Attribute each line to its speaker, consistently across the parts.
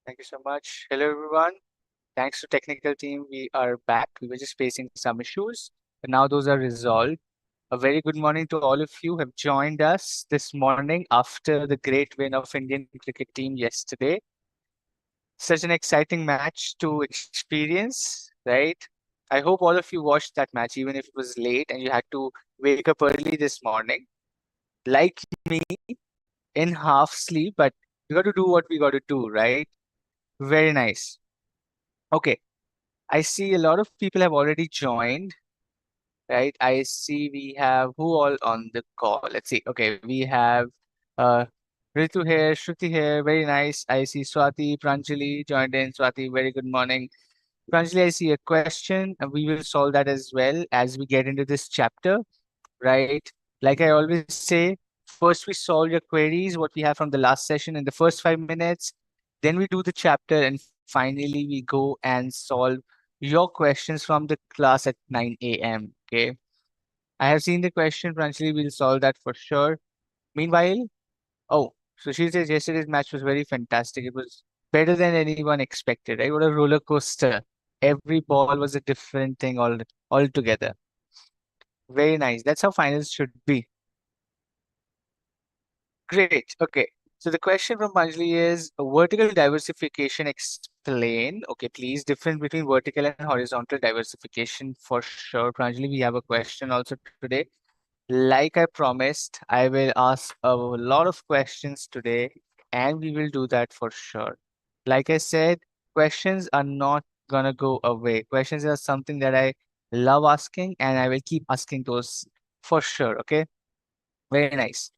Speaker 1: Thank you so much. Hello, everyone. Thanks to technical team, we are back. We were just facing some issues, but now those are resolved. A very good morning to all of you who have joined us this morning after the great win of Indian cricket team yesterday. Such an exciting match to experience, right? I hope all of you watched that match, even if it was late and you had to wake up early this morning, like me, in half sleep, but we got to do what we got to do, right? Very nice. Okay. I see a lot of people have already joined, right? I see we have who all on the call. Let's see. Okay, we have uh Ritu here, Shruti here, very nice. I see Swati, Pranjali joined in. Swati, very good morning. Pranjali, I see a question, and we will solve that as well as we get into this chapter, right? Like I always say, first we solve your queries, what we have from the last session in the first 5 minutes, then we do the chapter, and finally we go and solve your questions from the class at 9 a.m. Okay. I have seen the question, Pranjali, we'll solve that for sure. Meanwhile, oh, so she says yesterday's match was very fantastic. It was better than anyone expected, right? What a roller coaster. Every ball was a different thing altogether. Very nice. That's how finals should be. Great. Okay. So the question from Panjali is vertical diversification explain. Okay, please, difference between vertical and horizontal diversification for sure. Pranjali, we have a question also today. Like I promised, I will ask a lot of questions today, and we will do that for sure. Like I said, questions are not gonna go away. Questions are something that I love asking, and I will keep asking those for sure. Okay, very nice.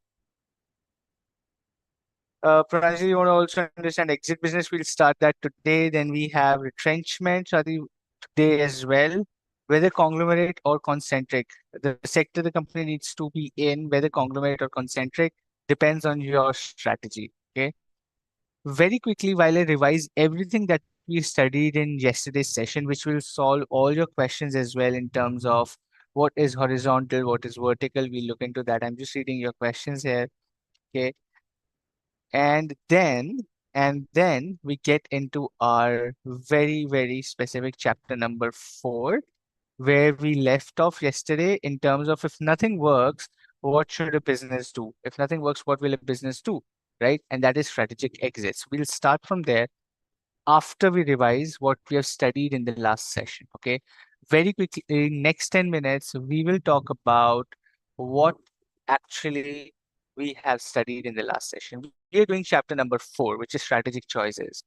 Speaker 1: Pranjali, you want to also understand exit business? We'll start that today. Then we have retrenchment, Shadi, today as well. Whether conglomerate or concentric, the sector the company needs to be in, whether conglomerate or concentric, depends on your strategy. Okay. Very quickly, while I revise everything that we studied in yesterday's session, which will solve all your questions as well in terms of what is horizontal, what is vertical. We'll look into that. I'm just reading your questions here. Okay. And then we get into our very specific chapter number 4, where we left off yesterday in terms of if nothing works, what should a business do? If nothing works, what will a business do? Right? And that is strategic exits. We'll start from there after we revise what we have studied in the last session. Okay. Very quickly, in next 10 minutes, we will talk about what actually we have studied in the last session. We are doing chapter number 4, which is strategic choices.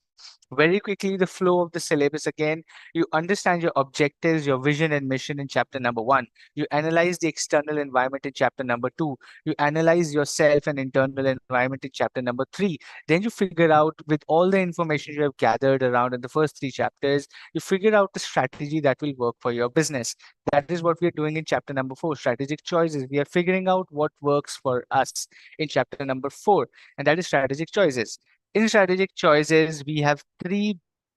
Speaker 1: Very quickly, the flow of the syllabus again. You understand your objectives, your vision and mission in chapter number 1. You analyze the external environment in chapter number 2. You analyze yourself and internal environment in chapter number 3. Then you figure out, with all the information you have gathered around in the first 3 chapters, you figure out the strategy that will work for your business. That is what we are doing in chapter number 4, strategic choices. We are figuring out what works for us in chapter number 4, and that is strategic choices. In strategic choices, we have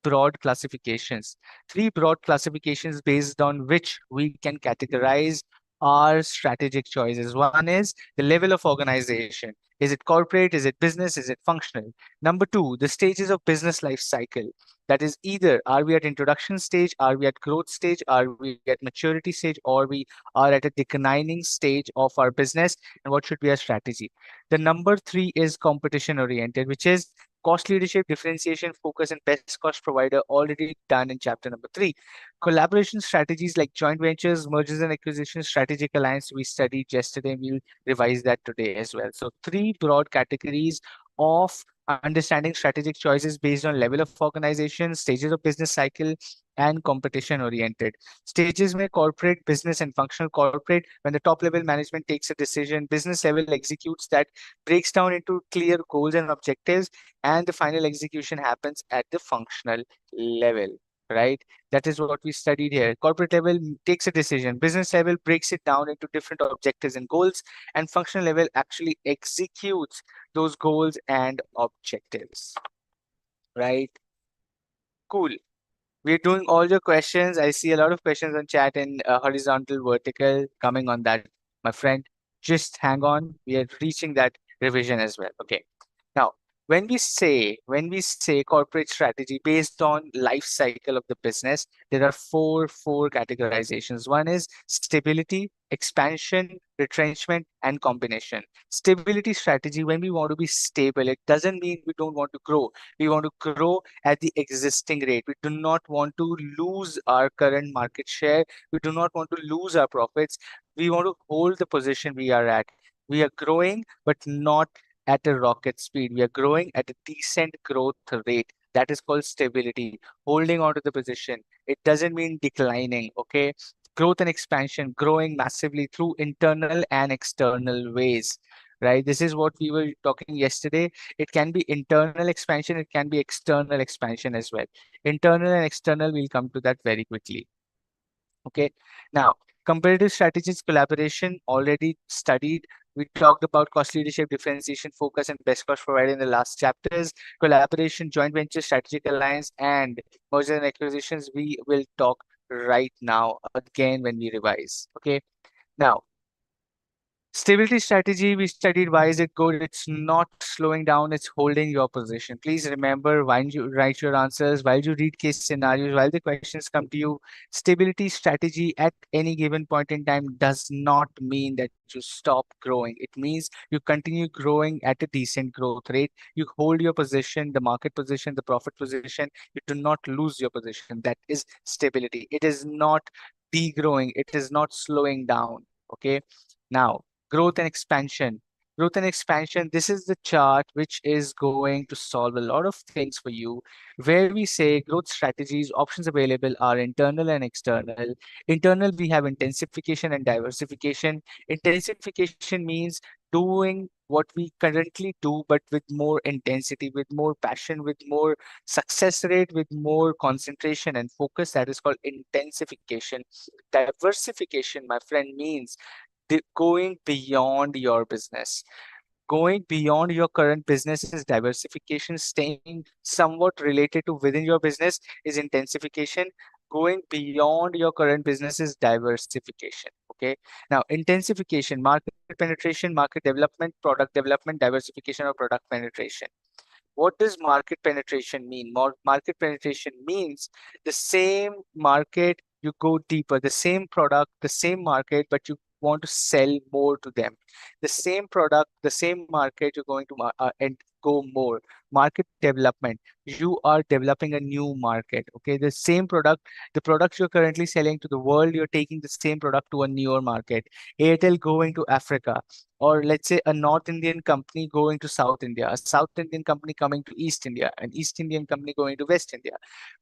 Speaker 1: broad classifications, three broad classifications based on which we can categorize our strategic choices. One is the level of organization. Is it corporate? Is it business? Is it functional? Number 2, the stages of business life cycle. That is, either are we at introduction stage, are we at growth stage, are we at maturity stage, or we are at a declining stage of our business, and what should be our strategy? The number 3 is competition oriented, which is cost leadership, differentiation, focus, and best cost provider, already done in chapter number 3. Collaboration strategies like joint ventures, mergers and acquisitions, strategic alliance, we studied yesterday. We'll revise that today as well. So 3 broad categories of understanding strategic choices based on level of organization, stages of business cycle, and competition oriented. Stages may corporate, business, and functional. Corporate, when the top level management takes a decision, business level executes that, breaks down into clear goals and objectives, and the final execution happens at the functional level, right? That is what we studied here. Corporate level takes a decision, business level breaks it down into different objectives and goals, and functional level actually executes those goals and objectives, right? Cool. We're doing all your questions. I see a lot of questions on chat in horizontal, vertical coming on that, my friend. Just hang on. We are reaching that revision as well. Okay. Now, when we say corporate strategy based on life cycle of the business, there are four categorizations. One is stability, expansion, retrenchment, and combination. Stability strategy, when we want to be stable, it doesn't mean we don't want to grow. We want to grow at the existing rate. We do not want to lose our current market share. We do not want to lose our profits. We want to hold the position we are at. We are growing, but not at a rocket speed. We are growing at a decent growth rate. That is called stability, holding on to the position. It doesn't mean declining, okay? Growth and expansion, growing massively through internal and external ways, right? This is what we were talking yesterday. It can be internal expansion, it can be external expansion as well. Internal and external, we'll come to that very quickly. Okay. Now, competitive strategies, collaboration, already studied. We talked about cost leadership, differentiation, focus, and best cost provider in the last chapters. Collaboration, joint venture, strategic alliance, and merger and acquisitions. We will talk right now again when we revise. Okay. Now, stability strategy, we studied why is it good? It's not slowing down, it's holding your position. Please remember while you write your answers, while you read case scenarios, while the questions come to you, stability strategy at any given point in time does not mean that you stop growing. It means you continue growing at a decent growth rate. You hold your position, the market position, the profit position. You do not lose your position. That is stability. It is not degrowing, it is not slowing down. Okay. Now, growth and expansion. Growth and expansion, this is the chart which is going to solve a lot of things for you, where we say growth strategies, options available are internal and external. Internal, we have intensification and diversification. Intensification means doing what we currently do, but with more intensity, with more passion, with more success rate, with more concentration and focus. That is called intensification. Diversification, my friend, means going beyond your business. Going beyond your current business is diversification. Staying somewhat related to within your business is intensification. Going beyond your current business is diversification. Okay. Now, intensification, market penetration, market development, product development, diversification, or product penetration. What does market penetration mean? Market penetration means the same market, you go deeper, the same product, the same market, but you want to sell more to them. The same product, the same market, you're going to and go more. Market development, you are developing a new market. Okay, the same product, the products you're currently selling to the world, you're taking the same product to a newer market. Airtel going to Africa, or let's say a North Indian company going to South India, a South Indian company coming to East India, an East Indian company going to West India,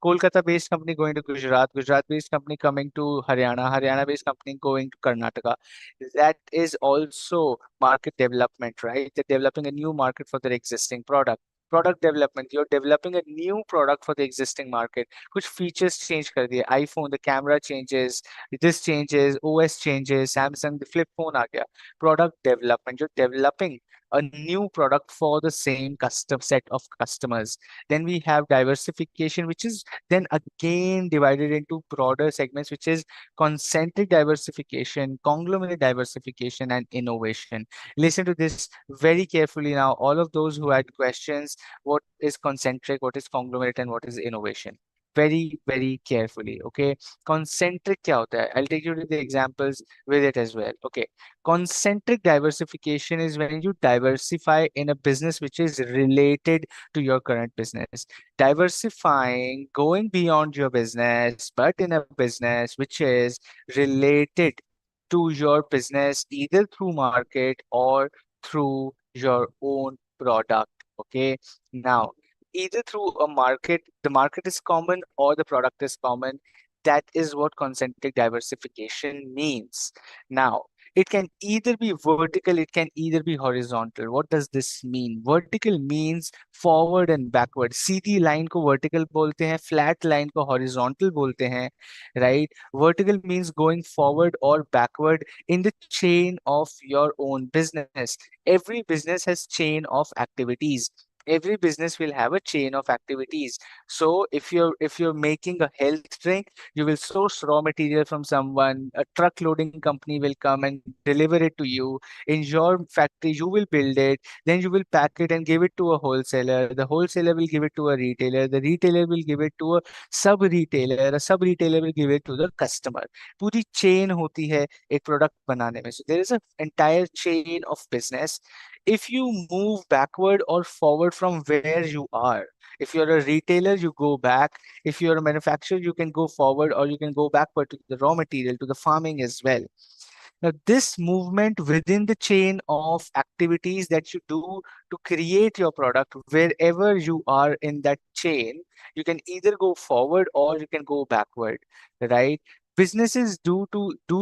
Speaker 1: Kolkata-based company going to Gujarat, Gujarat-based company coming to Haryana, Haryana-based company going to Karnataka. That is also market development, right? They're developing a new market for their existing product. Product development, you're developing a new product for the existing market. Which features change कर दिए, iPhone, the camera changes, this changes, OS changes, Samsung, the flip phone आ गया. Product development, you're developing a new product for the same custom set of customers. Then we have diversification, which is then again divided into broader segments, which is concentric diversification, conglomerate diversification, and innovation. Listen to this very carefully now. All of those who had questions, what is concentric, what is conglomerate, and what is innovation? Very, very carefully. Okay. Concentric क्या होता है? I'll take you to the examples with it as well. Okay. Concentric diversification is when you diversify in a business which is related to your current business. Diversifying, going beyond your business, but in a business which is related to your business, either through market or through your own product. Okay. Now, either through a market, the market is common or the product is common. That is what concentric diversification means. Now, it can either be vertical, it can either be horizontal. What does this mean? Vertical means forward and backward. Sidhi line को vertical बोलते हैं, flat line को horizontal बोलते हैं, right? Vertical means going forward or backward in the chain of your own business. Every business has chain of activities. every business will have a chain of activities. So if you're making a health drink, you will source raw material from someone, a truck loading company will come and deliver it to you. In your factory, you will build it, then you will pack it and give it to a wholesaler. The wholesaler will give it to a retailer. The retailer will give it to a sub retailer. A sub retailer will give it to the customer. पूरी chain होती है एक product बनाने में. So there is an entire chain of business. If you move backward or forward from where you are, if you're a retailer, you go back. If you're a manufacturer, you can go forward or you can go backward to the raw material, to the farming as well. Now, this movement within the chain of activities that you do to create your product, wherever you are in that chain, you can either go forward or you can go backward, right? Businesses do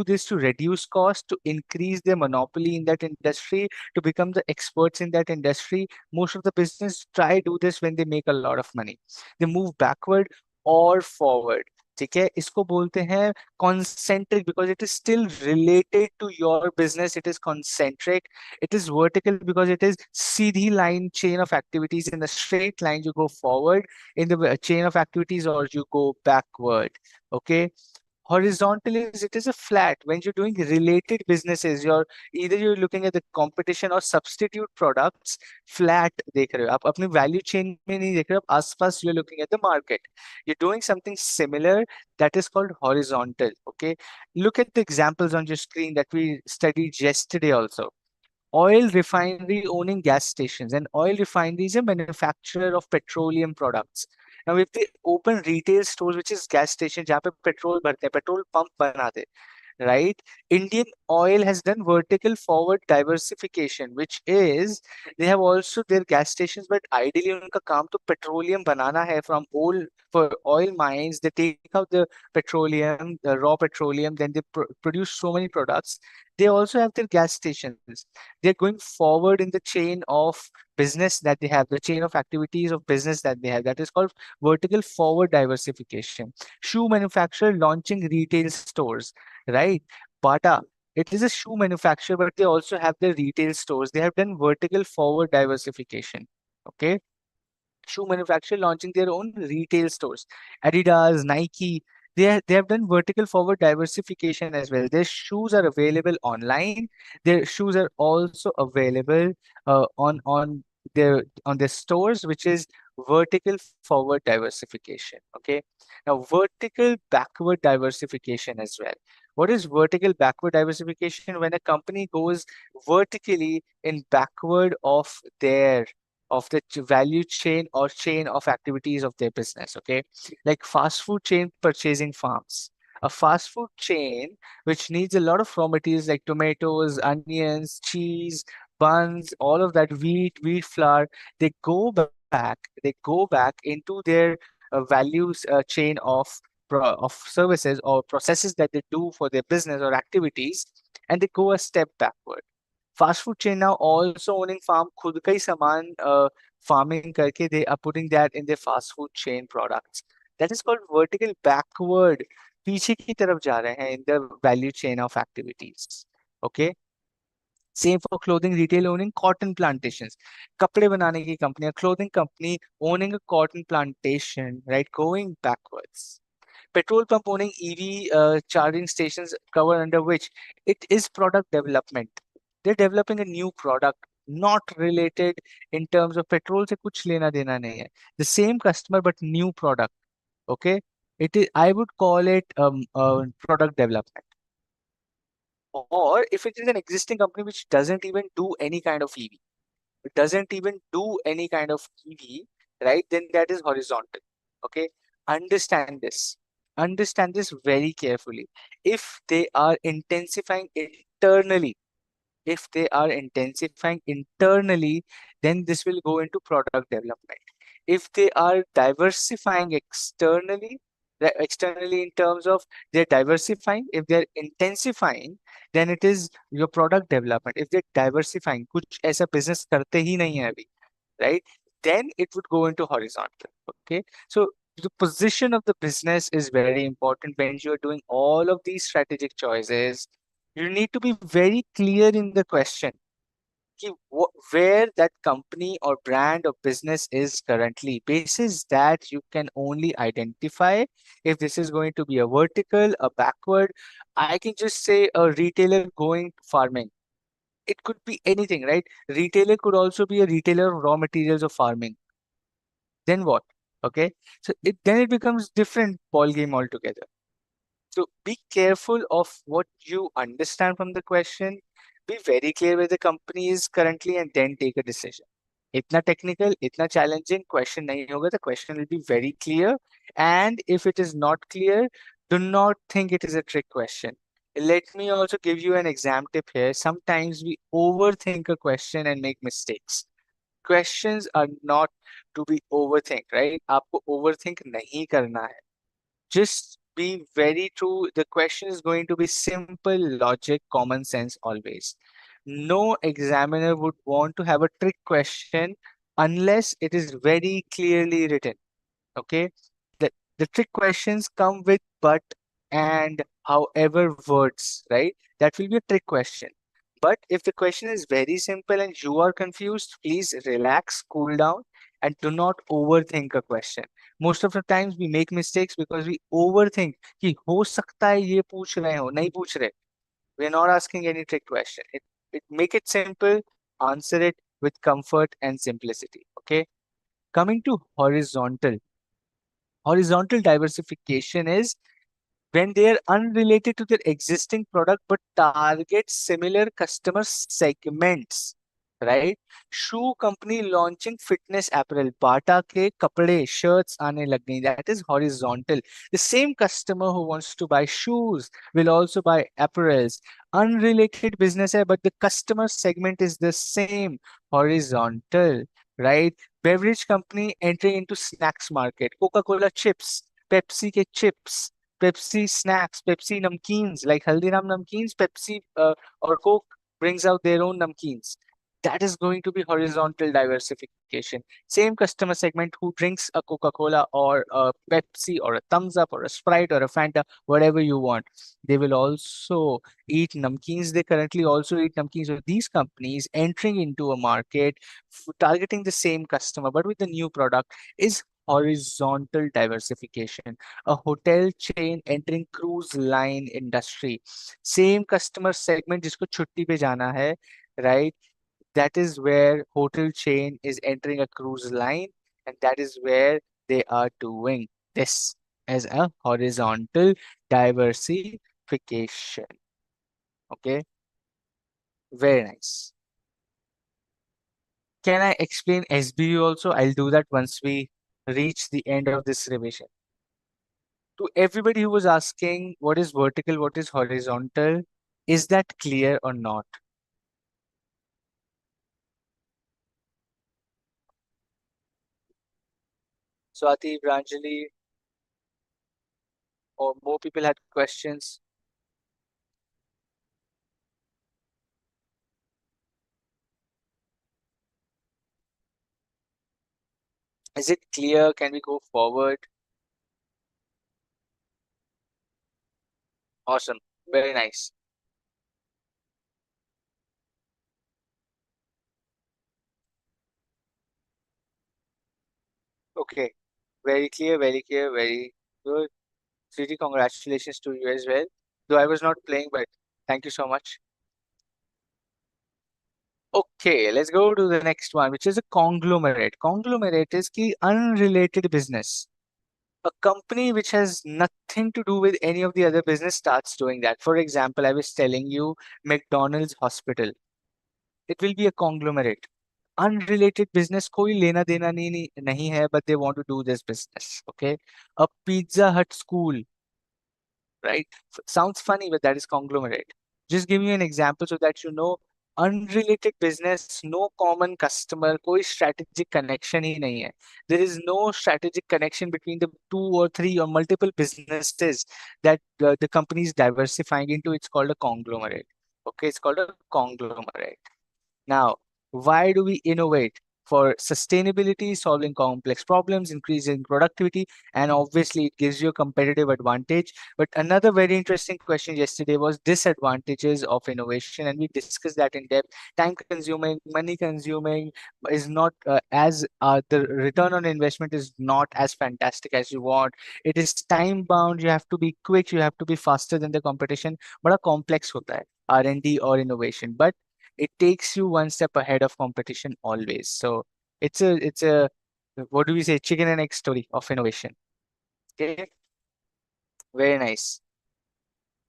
Speaker 1: this to reduce cost, to increase their monopoly in that industry, to become the experts in that industry. Most of the business try do this when they make a lot of money. They move backward or forward. ठीक है, इसको बोलते हैं concentric, because it is still related to your business. It is concentric. It is vertical because it is Sidhi line chain of activities. In the straight line you go forward in the chain of activities, or you go backward. Okay. Horizontal is, it is a flat. When you're doing related businesses, you're looking at the competition or substitute products. Flat देख रहे हो आप, अपनी value chain में नहीं देख रहे हो आप, आसपास you're looking at the market. You're doing something similar, that is called horizontal. Okay, look at the examples on your screen that we studied yesterday also. Oil refinery owning gas stations, and oil refinery is a manufacturer of petroleum products. Now if they open retail stores, which is gas station जहाँ पे petrol भरते हैं, petrol pump बनाते हैं, right? Indian Oil has done vertical forward diversification, which is they have also their gas stations, but ideally उनका काम तो petroleum बनाना है from oil, for oil mines. They take out the petroleum, the raw petroleum, then they produce so many products. They also have their gas stations. They're going forward in the chain of business that they have, the chain of activities of business that they have. That is called vertical forward diversification. Shoe manufacturer launching retail stores, right? Bata, it is a shoe manufacturer, but they also have their retail stores. They have done vertical forward diversification. Okay. Shoe manufacturer launching their own retail stores. Adidas, Nike, they have done vertical forward diversification as well. Their shoes are available online. Their shoes are also available on their stores, which is vertical forward diversification. Okay. Now vertical backward diversification as well. What is vertical backward diversification? When a company goes vertically in backward of the value chain or chain of activities of their business. Okay, like fast food chain purchasing farms. A fast food chain which needs a lot of raw materials like tomatoes, onions, cheese, buns, all of that, wheat flour. They go back into their values chain of services or processes that they do for their business or activities, and they go a step backward. Fast food chain now also owning farm, खुद का ही सामान farming करके they are putting that in their fast food chain products. That is called vertical backward. पीछे की तरफ जा रहे हैं in the value chain of activities. Okay. Same for clothing retail owning cotton plantations. कपड़े बनाने की company, a clothing company owning a cotton plantation, right? Going backwards. Petrol pump owning EV charging stations cover under which it is product development. They're developing a new product, not related in terms of petrol से कुछ लेना देना नहीं है. The same customer but new product. Okay, it is. I would call it product development. Or if it is an existing company which doesn't even do any kind of EV, doesn't even do any kind of EV, right? Then that is horizontal. Okay. Understand this. Understand this very carefully. If they are intensifying internally, then this will go into product development. If they are diversifying externally, externally in terms of they're diversifying, if they're intensifying, then it is your product development. If they're diversifying, कुछ ऐसा business करते ही नहीं है अभी, right? Then it would go into horizontal. Okay. So the position of the business is very important when you're doing all of these strategic choices. You need to be very clear in the question. कि where that company or brand or business is currently. Basis that you can only identify if this is going to be a vertical, a backward. I can just say a retailer going farming. It could be anything, right? Retailer could also be a retailer of raw materials of farming. Then what? Okay, so then it becomes different ball game altogether. So be careful of what you understand from the question. Be very clear where the company is currently and then take a decision. इतना technical, इतना challenging question नहीं होगा. The question will be very clear. And if it is not clear, do not think it is a trick question. Let me also give you an exam tip here. Sometimes we overthink a question and make mistakes. Questions are not to be overthink, right? आपको overthink नहीं करना है. Just be very true. The question is going to be simple, logic, common sense always. No examiner would want to have a trick question unless it is very clearly written. Okay. The trick questions come with but and however words, right? That will be a trick question. But if the question is very simple and you are confused, please relax, cool down, and do not overthink a question. Most of the times we make mistakes because we overthink कि हो सकता है ये पूछ रहे हो, नहीं पूछ रहे. We are not asking any trick question. It make it simple, answer it with comfort and simplicity. Okay. Coming to horizontal. Horizontal diversification is when they are unrelated to their existing product but target similar customer segments, right? Shoe company launching fitness apparel, bata ke kapde shirts aane lag gayi. That is horizontal. The same customer who wants to buy shoes will also buy apparels. Unrelated business hai, but the customer segment is the same. Horizontal, right? Beverage company entering into snacks market, Coca Cola chips, Pepsi ke chips, Pepsi snacks, Pepsi namkeens, like Haldiram namkeens, Pepsi or Coke brings out their own namkeens. That is going to be horizontal diversification. Same customer segment who drinks a Coca-Cola or a Pepsi or a Thumbs Up or a Sprite or a Fanta, whatever you want. They will also eat namkeens. They currently also eat namkeens. So these companies entering into a market targeting the same customer but with a new product is horizontal diversification. A hotel chain entering cruise line industry, same customer segment जिसको छुट्टी पे जाना है, right? That is where hotel chain is entering a cruise line, and that is where they are doing this as a horizontal diversification. Okay, very nice. Can I explain SBU also? I'll do that once we reach the end of this revision. To everybody who was asking what is vertical, what is horizontal, is that clear or not? Swati, Branjali, or more people had questions? Is it clear? Can we go forward? Awesome. Very nice. Okay. Very clear, very clear, very good. Sweetie, congratulations to you as well. Though I was not playing, but thank you so much. Okay, let's go to the next one, which is a conglomerate. Conglomerate is key unrelated business. A company which has nothing to do with any of the other business starts doing that. For example, I was telling you McDonald's hospital. It will be a conglomerate. Unrelated business, कोई लेना देना नहीं है, but they want to do this business. Okay. A Pizza Hut school, right? Sounds funny, but that is conglomerate. Just give me an example so that you know unrelated business, no common customer, कोई strategic connection ही नहीं है. There is no strategic connection between the two or three or multiple businesses that the company is diversifying into. It's called a conglomerate. Okay, it's called a conglomerate. Now, why do we innovate? for sustainability, solving complex problems, increasing productivity, and obviously it gives you a competitive advantage. But another very interesting question yesterday was disadvantages of innovation, and we discussed that in depth. Time consuming, money consuming, is not as the return on investment is not as fantastic as you want. It is time bound. You have to be quick. You have to be faster than the competition. बड़ा complex होता है R&D or innovation, but it takes you one step ahead of competition always. So it's a what do we say, chicken and egg story of innovation. Okay, very nice.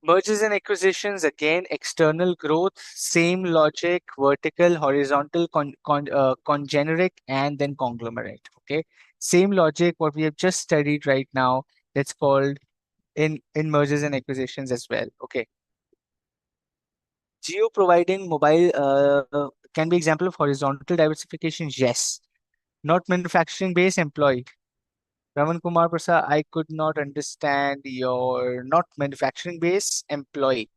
Speaker 1: Mergers and acquisitions, again, external growth, same logic, vertical, horizontal, congeneric, and then conglomerate. Okay, same logic, what we have just studied right now, that's called in mergers and acquisitions as well. Okay, geo providing mobile can be example of horizontal diversification. Yes, not manufacturing base employee. Raman Kumar Prasad, I could not understand your not manufacturing base employee.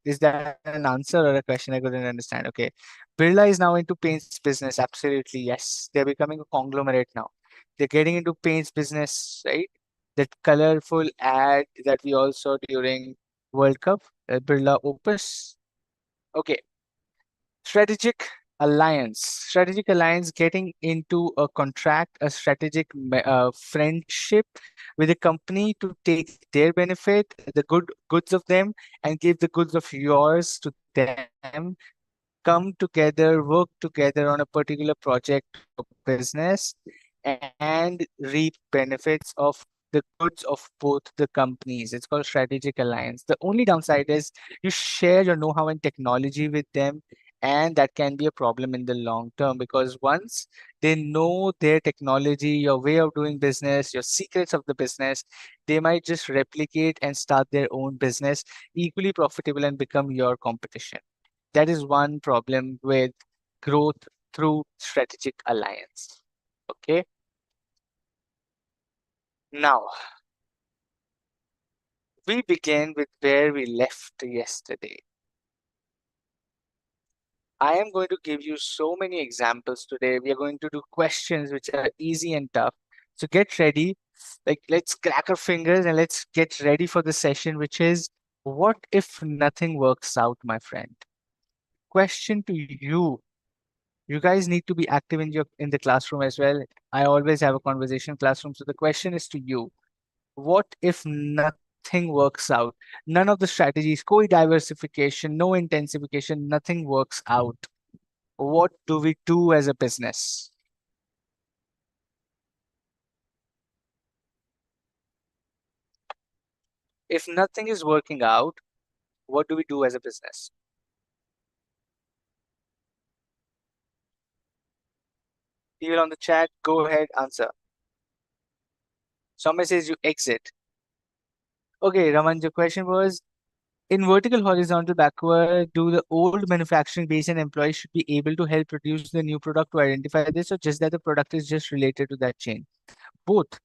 Speaker 1: Is that an answer or a question? I couldn't understand. Okay. Birla is now into paints business. Absolutely. Yes. They're becoming a conglomerate now. They're getting into paints business, right? That colorful ad that we all saw during World Cup, Birla Opus. Okay. Strategic alliance, getting into a contract, a strategic friendship with a company to take their benefit, the goods of them, and give the goods of yours to them. Come together, work together on a particular project or business, and reap benefits of the goods of both the companies. It's called strategic alliance. The only downside is you share your know-how and technology with them, and that can be a problem in the long term, because once they know their technology, your way of doing business, your secrets of the business, they might just replicate and start their own business, equally profitable, and become your competition. That is one problem with growth through strategic alliance. Okay. Now, we begin with where we left yesterday. I am going to give you so many examples today. We are going to do questions which are easy and tough. So get ready. Like, let's crack our fingers and let's get ready for the session, which is, what if nothing works out, my friend? Question to you. You guys need to be active in the classroom as well. I always have a conversation classroom. So the question is to you. What if nothing works out? None of the strategies, diversification, no intensification, nothing works out. What do we do as a business? If nothing is working out, what do we do as a business? People on the chat, go ahead, answer. Somebody says you exit. Okay, Raman, your question was, in vertical, horizontal, backward, do the old manufacturing base and employees should be able to help produce the new product to identify this, or just that the product is just related to that chain? Both.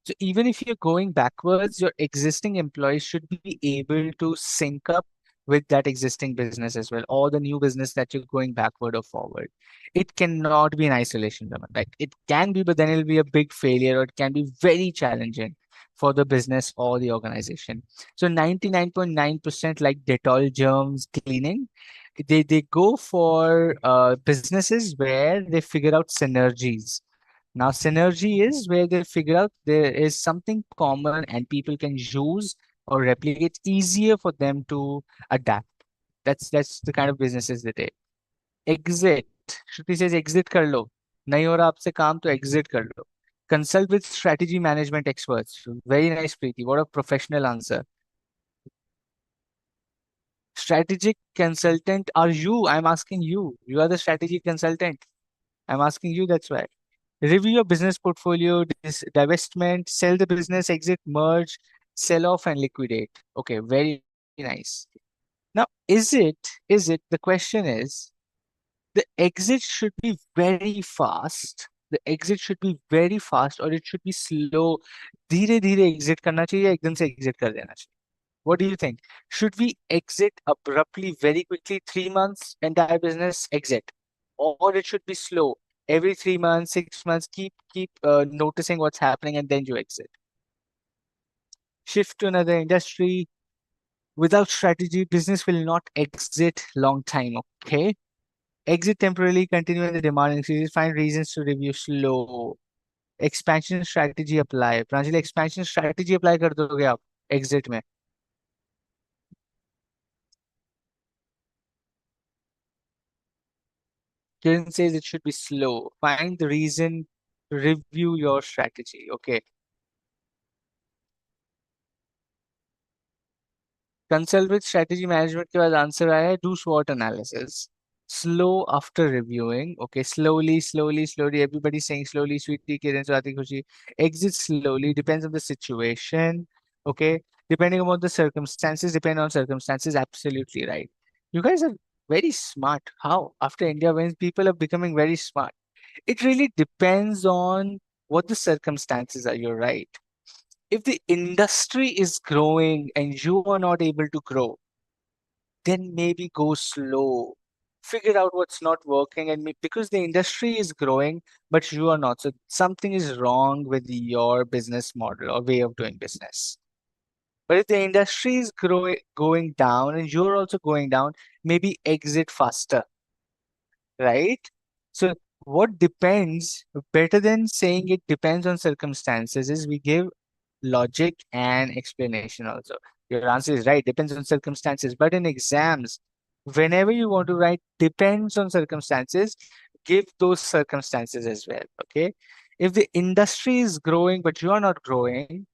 Speaker 1: So even if you're going backwards, your existing employees should be able to sync up with that existing business as well, or the new business that you're going backward or forward. It cannot be in isolation, Raman, right? It can be, but then it'll be a big failure, or it can be very challenging for the business or the organization. So 99.9%, like Dettol germs cleaning, they go for businesses where they figure out synergies. Now, synergy is where they figure out there is something common and people can use or replicate, easier for them to adapt. That's the kind of businesses they take. Exit. Shruti says exit कर लो. नहीं हो रहा आपसे काम तो exit कर लो. Consult with strategy management experts. Very nice, Preeti. What a professional answer. Strategic consultant are you? I'm asking you. You are the strategy consultant. I'm asking you. That's why. Review your business portfolio, divestment, sell the business, exit, merge, sell off, and liquidate. Okay, very nice. Now, the question is, the exit should be very fast. The exit should be very fast, or it should be slow. धीरे धीरे exit करना चाहिए, एकदम से exit कर देना चाहिए. What do you think? Should we exit abruptly, very quickly, 3 months, entire business exit? or it should be slow. Every 3 months, 6 months, keep noticing what's happening, and then you exit. Shift to another industry. Without strategy, business will not exit long time. Okay. Exit temporarily, continue when the demand increases, find reasons to review slow. Expansion strategy apply. Pranjali, expansion strategy apply कर दोगे आप exit में. Kiran says it should be slow. Find the reason, review your strategy. Okay. Consult with strategy management के बाद answer आया है do SWOT analysis. Slow after reviewing. Okay, slowly. Everybody's saying slowly. Sweetie, Kiran, Swati, Khushi. Exit slowly. Depends on the situation. Okay, depending on the circumstances. Depend on circumstances. Absolutely right. You guys are very smart. How? After India wins, people are becoming very smart. It really depends on what the circumstances are. You're right. If the industry is growing and you are not able to grow, then maybe go slow. Figure out what's not working, and because the industry is growing, but you are not. So something is wrong with your business model or way of doing business. But if the industry is going down and you're also going down, maybe exit faster, right? So what depends, better than saying it depends on circumstances, is we give logic and explanation also. Your answer is right, depends on circumstances. But in exams, whenever you want to write depends on circumstances, give those circumstances as well. Okay. If the industry is growing but you are not growing,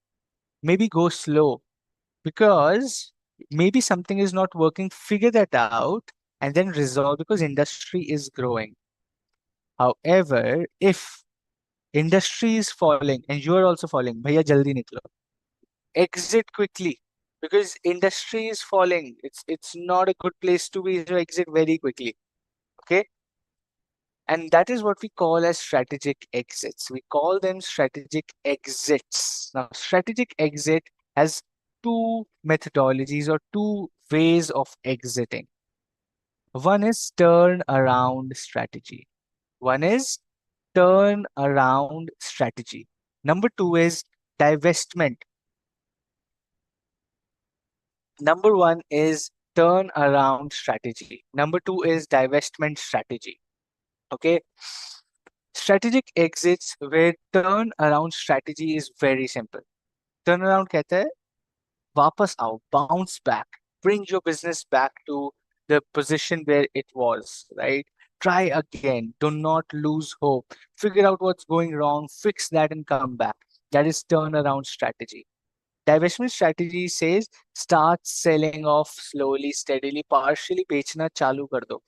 Speaker 1: maybe go slow, because maybe something is not working. Figure that out and then resolve, because industry is growing. However, if industry is falling and you are also falling, bhaiya jaldi niklo. Exit quickly, because industry is falling. It's not a good place to be, so exit very quickly. Okay. And that is what we call as strategic exits. We call them strategic exits. Now, strategic exit has two methodologies or two ways of exiting. One is turn around strategy. One is turn around strategy. Number two is divestment. Number one is turn around strategy. Number two is divestment strategy. Okay. Strategic exits where turn around strategy is very simple. Turn around कहता है वापस आओ, bounce back, bring your business back to the position where it was, right? Try again, do not lose hope, figure out what's going wrong, fix that and come back. That is turnaround strategy. Divestment strategy says start selling off slowly, steadily, partially बेचना चालू कर दो,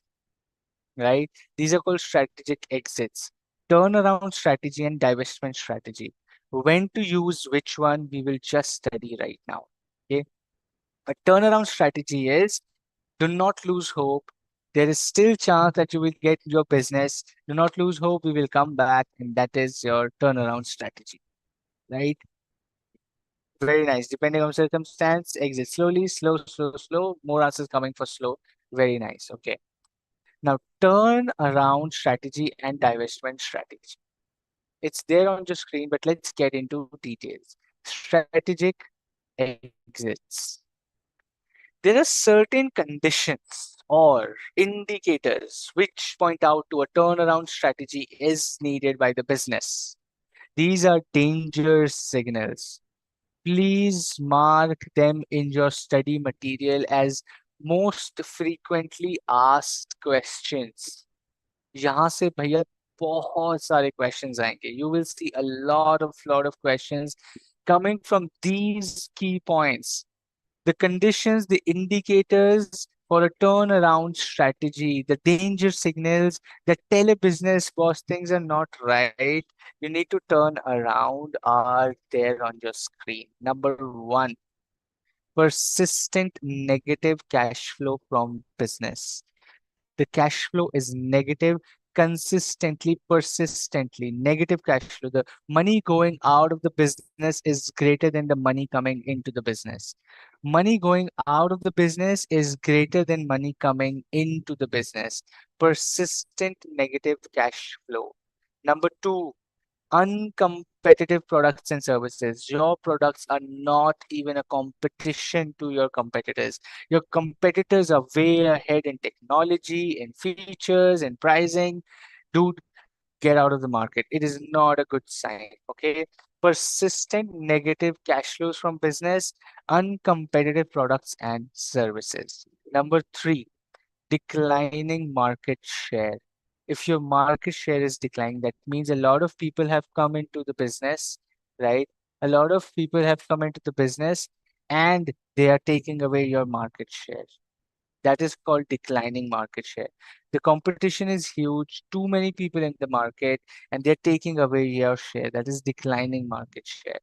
Speaker 1: right? These are called strategic exits. Turnaround strategy and divestment strategy. When to use which one, we will just study right now. Okay. A turnaround strategy is do not lose hope. There is still chance that you will get your business. Do not lose hope. We will come back, and that is your turnaround strategy, right? Very nice. Depending on circumstance, exit slowly, slow. More answers coming for slow. Very nice. Okay. Now, turn around strategy and divestment strategy. It's there on your screen, but let's get into details. Strategic exits. There are certain conditions or indicators which point out to a turnaround strategy is needed by the business. These are danger signals. Please mark them in your study material as most frequently asked questions. यहाँ से भैया बहुत सारे questions आएंगे. You will see a lot of questions coming from these key points. The conditions, the indicators for a turnaround strategy, the danger signals that tell a business boss things are not right, you need to turn around, are there on your screen. Number one, persistent negative cash flow from business. The cash flow is negative consistently, persistently. Negative cash flow. The money going out of the business is greater than the money coming into the business. Money going out of the business is greater than money coming into the business. Persistent negative cash flow. Number two, uncompetitive products and services. Your products are not even a competition to your competitors. Your competitors are way ahead in technology, in features, in pricing. Dude, get out of the market. It is not a good sign. Okay. Persistent negative cash flows from business, uncompetitive products and services. Number three, declining market share. If your market share is declining, that means a lot of people have come into the business, right? A lot of people have come into the business and they are taking away your market share. That is called declining market share. The competition is huge, too many people in the market, and they're taking away your share. That is declining market share.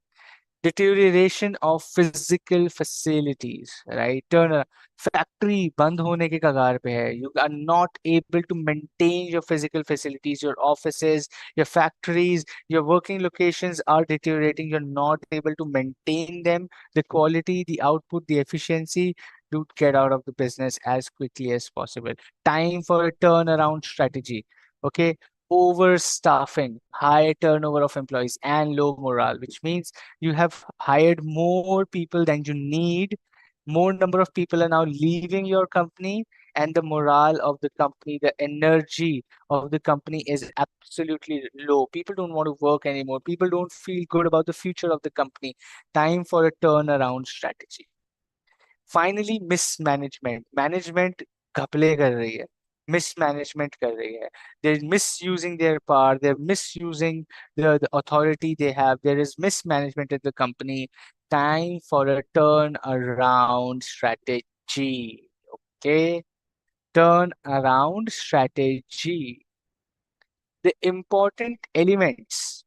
Speaker 1: Deterioration of physical facilities, right? Turn factory बंद होने के कगार पे है. You are not able to maintain your physical facilities, your offices, your factories, your working locations are deteriorating. You're not able to maintain them, the quality, the output, the efficiency. Dude, get out of the business as quickly as possible. Time for a turnaround strategy. Okay, overstaffing, high turnover of employees, and low morale, which means you have hired more people than you need. More number of people are now leaving your company, and the morale of the company, the energy of the company is absolutely low. People don't want to work anymore. People don't feel good about the future of the company. Time for a turnaround strategy. Finally, mismanagement. Management घपले कर रही है, mismanagement कर रही है. They're misusing their power. They're misusing the authority they have. There is mismanagement at the company. Time for a turn around strategy. Okay, turn around strategy. The important elements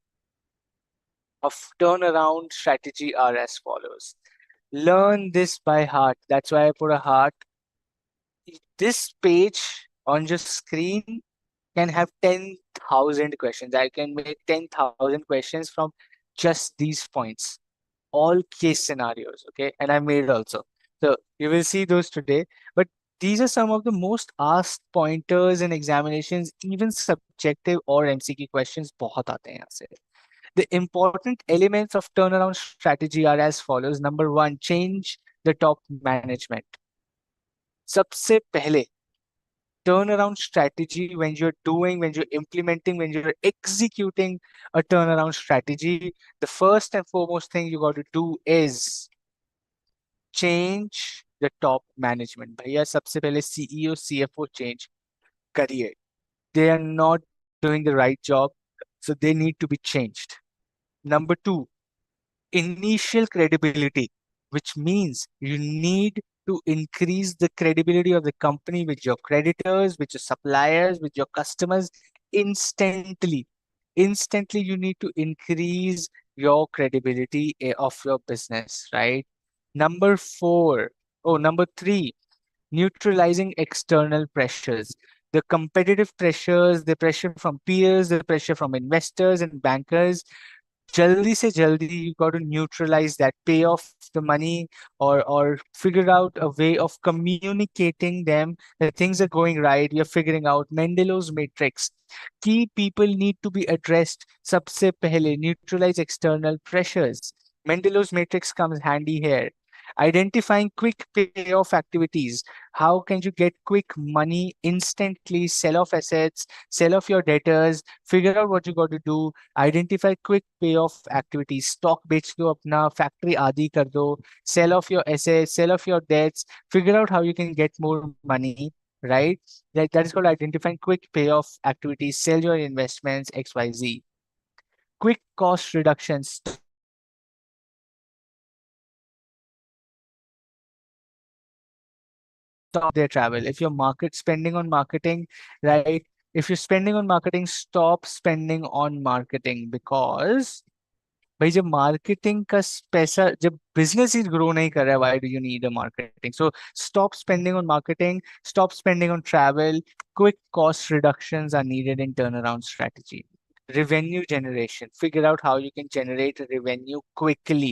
Speaker 1: of turnaround strategy are as follows. Learn this by heart. That's why I put a heart. This page on your screen can have 10,000 questions. I can make 10,000 questions from just these points, all case scenarios. Okay. And I made also. So you will see those today. But these are some of the most asked pointers in examinations, even subjective or MCQ questions. बहुत आते हैं यहाँ से. The important elements of turnaround strategy are as follows. Number one, change the top management. सबसे पहले turnaround strategy, when you're doing, when you're implementing, when you're executing a turnaround strategy, the first and foremost thing you got to do is change the top management. भैया सबसे पहले CEO, CFO change करिए. They are not doing the right job, so they need to be changed. Number two, initial credibility, which means you need to increase the credibility of the company with your creditors, with your suppliers, with your customers instantly. Instantly, you need to increase your credibility of your business, right? Number four, oh, number three, neutralizing external pressures. The competitive pressures, the pressure from peers, the pressure from investors and bankers, जल्दी से जल्दी you got to neutralize that, pay off the money, or figure out a way of communicating them that things are going right. You're figuring out Mendelow's matrix. Key people need to be addressed. सबसे पहले neutralize external pressures. Mendelow's matrix comes handy here. Identifying quick payoff activities. How can you get quick money instantly? Sell off assets, sell off your debtors, figure out what you got to do. Identify quick payoff activities. Stock बेच दो अपना, factory आदि कर दो, sell off your assets, sell off your debts, figure out how you can get more money, right? That is called identifying quick payoff activities. Sell your investments, XYZ. Quick cost reductions. Stop their travel. If you're market spending on marketing, right? If you're spending on marketing, stop spending on marketing, because भाई जब marketing का पैसा, जब business ही grow नहीं कर रहा है, why do you need a marketing? So stop spending on marketing, stop spending on travel. Quick cost reductions are needed in turnaround strategy. Revenue generation. Figure out how you can generate revenue quickly,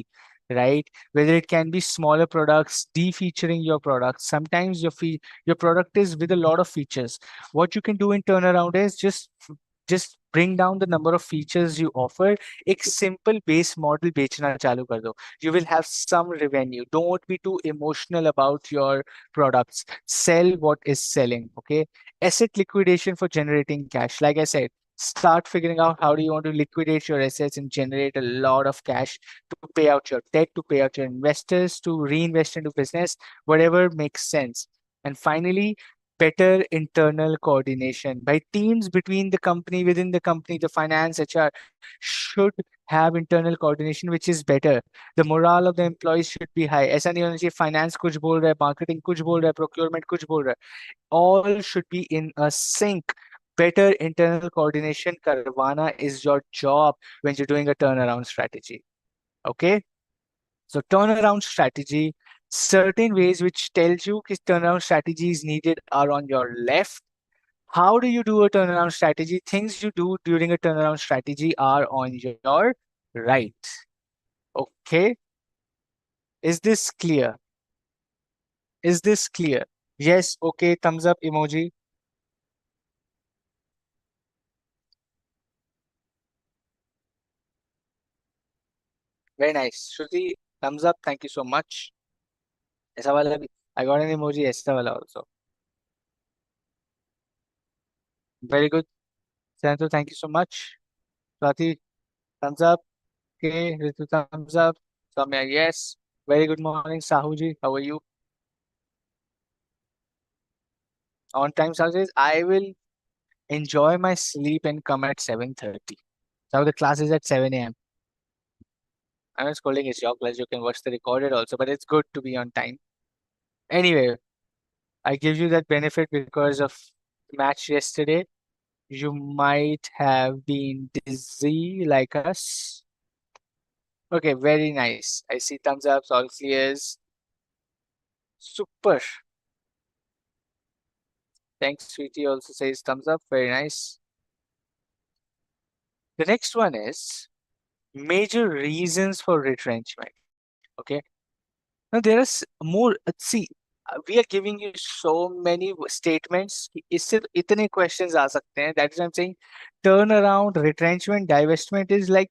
Speaker 1: right? Whether it can be smaller products, de-featuring your product. Sometimes your product is with a lot of features. What you can do in turnaround is just bring down the number of features you offer. एक simple base model बेचना चालू कर दो. You will have some revenue. Don't be too emotional about your products. Sell what is selling. Okay. Asset liquidation for generating cash. Like I said, start figuring out how do you want to liquidate your assets and generate a lot of cash to pay out your debt, to pay out your investors, to reinvest into business, whatever makes sense. And finally, better internal coordination by teams between the company, within the company, the finance, HR should have internal coordination, which is better. The morale of the employees should be high. ऐसा नहीं होना चाहिए finance कुछ बोल रहा है, marketing कुछ बोल रहा है, procurement कुछ बोल रहा है. All should be in a sync. Better internal coordination karwana is your job when you're doing a turnaround strategy. Okay. So turnaround strategy, certain ways which tells you कि turnaround strategy is needed are on your left. How do you do a turnaround strategy? Things you do during a turnaround strategy are on your right. Okay. Is this clear? Is this clear? Yes. Okay. Thumbs up emoji. Very nice. Shruti, thumbs up. Thank you so much. ऐसा वाला भी. I got an emoji ऐसा वाला also. Very good. Santo, thank you so much. Swati, thumbs up. Okay. Ritu, thumbs up. Samya, yes. Very good morning. Sahuji, how are you? On time, Sahuji. I will enjoy my sleep and come at 7:30. So the class is at 7 a.m. I'm not scolding, it's your class. You can watch the recorded also, but it's good to be on time. Anyway, I give you that benefit because of the match yesterday. You might have been dizzy like us. Okay, very nice. I see thumbs ups, all clears. Super. Thanks, sweetie. Also says thumbs up. Very nice. The next one is major reasons for retrenchment. Okay. Now there is more. See, we are giving you so many statements. इससे तो इतने questions आ सकते हैं. That is why I'm saying turnaround, retrenchment, divestment is like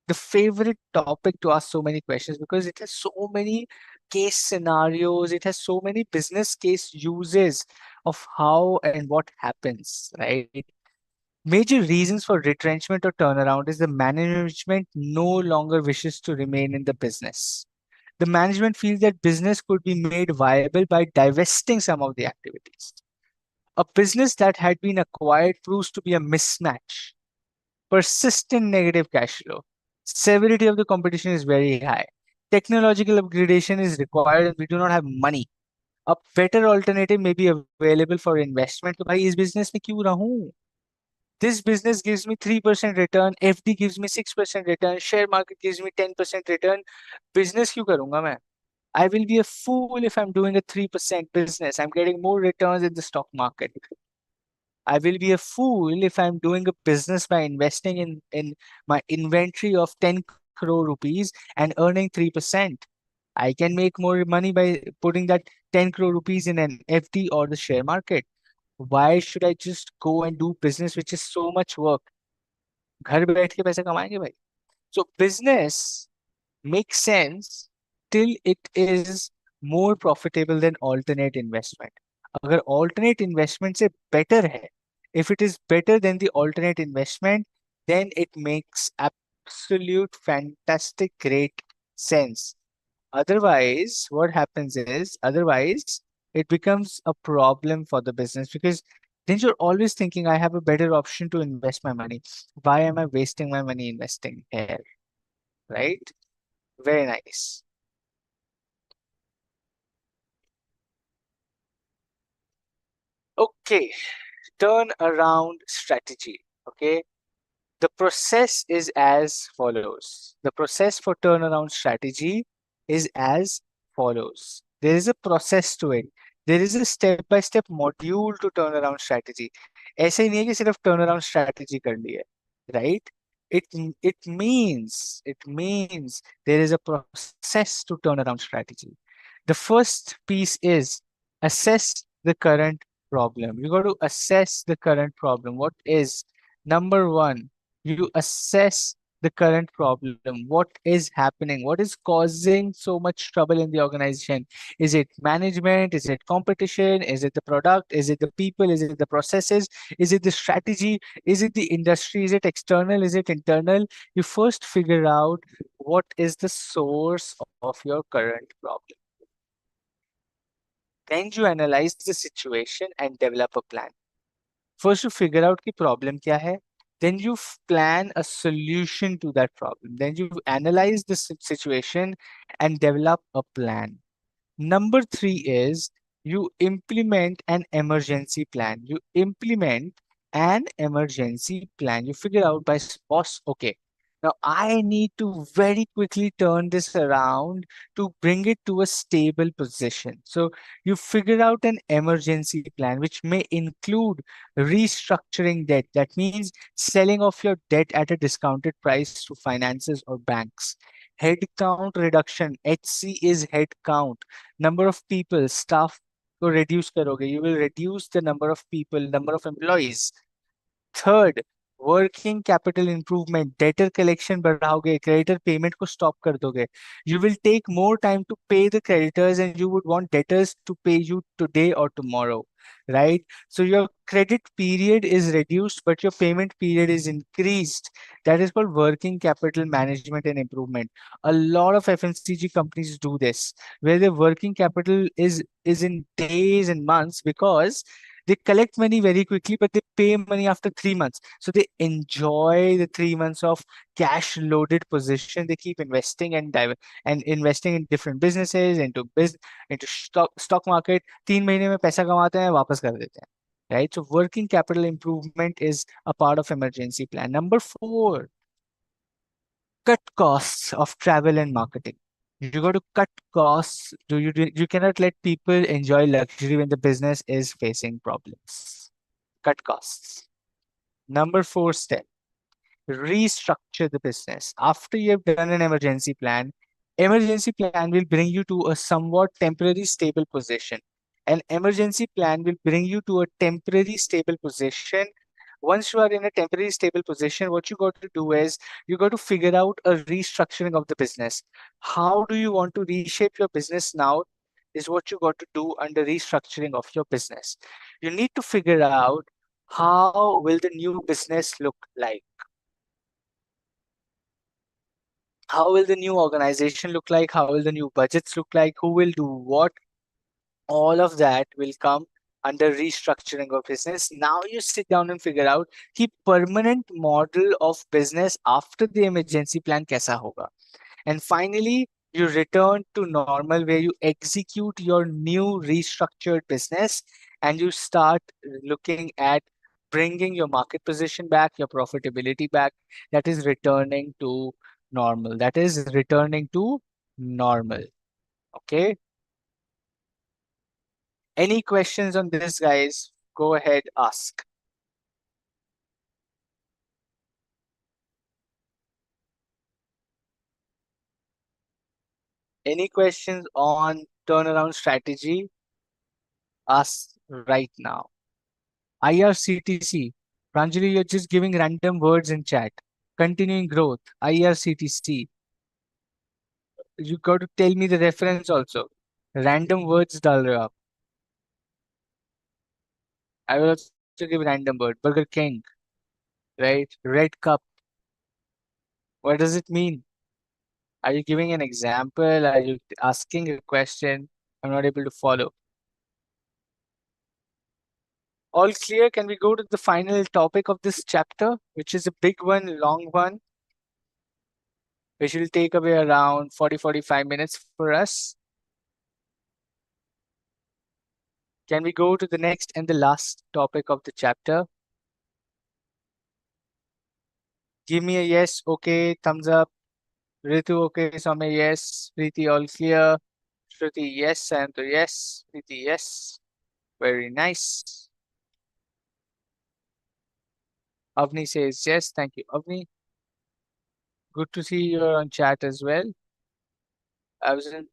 Speaker 1: the favorite topic to ask so many questions because it has so many case scenarios. It has so many business case uses of how and what happens, right? Major reasons for retrenchment or turnaround is the management no longer wishes to remain in the business. The management feels that business could be made viable by divesting some of the activities. A business that had been acquired proves to be a mismatch. Persistent negative cash flow. Severity of the competition is very high. Technological upgradation is required and we do not have money. A better alternative may be available for investment. तो भाई इस business में क्यों रहूं? This business gives me 3% return, FD gives me 6% return, share market gives me 10% return. Business क्यों करूंगा मैं? I will be a fool if I'm doing a 3% business. I'm getting more returns in the stock market. I will be a fool if I'm doing a business by investing in my inventory of 10 crore rupees and earning 3%. I can make more money by putting that 10 crore rupees in an FD or the share market. Why should I just go and do business which is so much work? घर बैठ के पैसे कमाएंगे भाई. So business makes sense till it is more profitable than alternate investment. अगर alternate investment से better है, if it is better than the alternate investment, then it makes absolute fantastic great sense. Otherwise, what happens is, otherwise, it becomes a problem for the business because then you're always thinking, I have a better option to invest my money. Why am I wasting my money investing here? Right? Very nice. Okay, turn around strategy. Okay, The process is as follows. The process for turnaround strategy is as follows. There is a process to it. There is a step-by-step module to turnaround strategy. ऐसे ही नहीं है कि सिर्फ turnaround strategy कर ली है, right? It it means there is a process to turnaround strategy. The first piece is assess the current problem. You got to assess the current problem. What is number one? You assess the current problem. What is happening? What is causing so much trouble in the organization? Is it management? Is it competition? Is it the product? Is it the people? Is it the processes? Is it the strategy? Is it the industry? Is it external? Is it internal? You first figure out what is the source of your current problem. Then you analyze the situation and develop a plan. First you figure out the problem kya hai. Then you plan a solution to that problem. Then you analyze the situation and develop a plan. Number three is you implement an emergency plan. You implement an emergency plan. You figure out by boss, okay, now I need to very quickly turn this around to bring it to a stable position. So you figure out an emergency plan, which may include restructuring debt. That means selling off your debt at a discounted price to finances or banks. Headcount reduction. HC is headcount. Number of people, staff को reduce करोगे. You will reduce the number of people, number of employees. Third, working capital improvement. Debtor collection बढ़ाओगे, creditor payment को stop कर दोगे. You will take more time to pay the creditors and you would want debtors to pay you today or tomorrow, right? So your credit period is reduced, but your payment period is increased. That is called working capital management and improvement. A lot of FMCG companies do this, where the working capital is in days and months because they collect money very quickly, but they pay money after 3 months. So they enjoy the 3 months of cash loaded position. They keep investing and investing in different businesses, into stock market. 3 महीने में पैसा कमाते हैं, वापस कर देते हैं. Right? So working capital improvement is a part of emergency plan. Number four, cut costs of travel and marketing. You got to cut costs. You cannot let people enjoy luxury when the business is facing problems. Cut costs. Number four step, restructure the business. After you have done an emergency plan will bring you to a somewhat temporary stable position. An emergency plan will bring you to a temporary stable position. Once you are in a temporary stable position, what you got to do is you got to figure out a restructuring of the business. How do you want to reshape your business now is what you got to do under restructuring of your business. You need to figure out how will the new business look like? How will the new organization look like? How will the new budgets look like? Who will do what? All of that will come under restructuring of business. Now you sit down and figure out the permanent model of business after the emergency plan kaisa hoga. And finally, you return to normal where you execute your new restructured business and you start looking at bringing your market position back, your profitability back. That is returning to normal. That is returning to normal. Okay. Any questions on this, guys? Go ahead, ask. Any questions on turnaround strategy? Ask right now. IRCTC. Pranjali, you're just giving random words in chat. Continuing growth. IRCTC. You got to tell me the reference also. Random words dal rahe ho aap. I will also give random word. Burger King. Right? Red cup. What does it mean? Are you giving an example? Are you asking a question? I'm not able to follow. All clear? Can we go to the final topic of this chapter, which is a big one, long one, which will take away around 40-45 minutes for us? Can we go to the next and the last topic of the chapter? Give me a yes, okay, thumbs up. Ritu, okay, Soumya, yes. Preeti, all clear. Shruti, yes. Sayanto, yes. Preeti, yes. Very nice. Avni says yes. Thank you, Avni. Good to see you on chat as well. I wasn't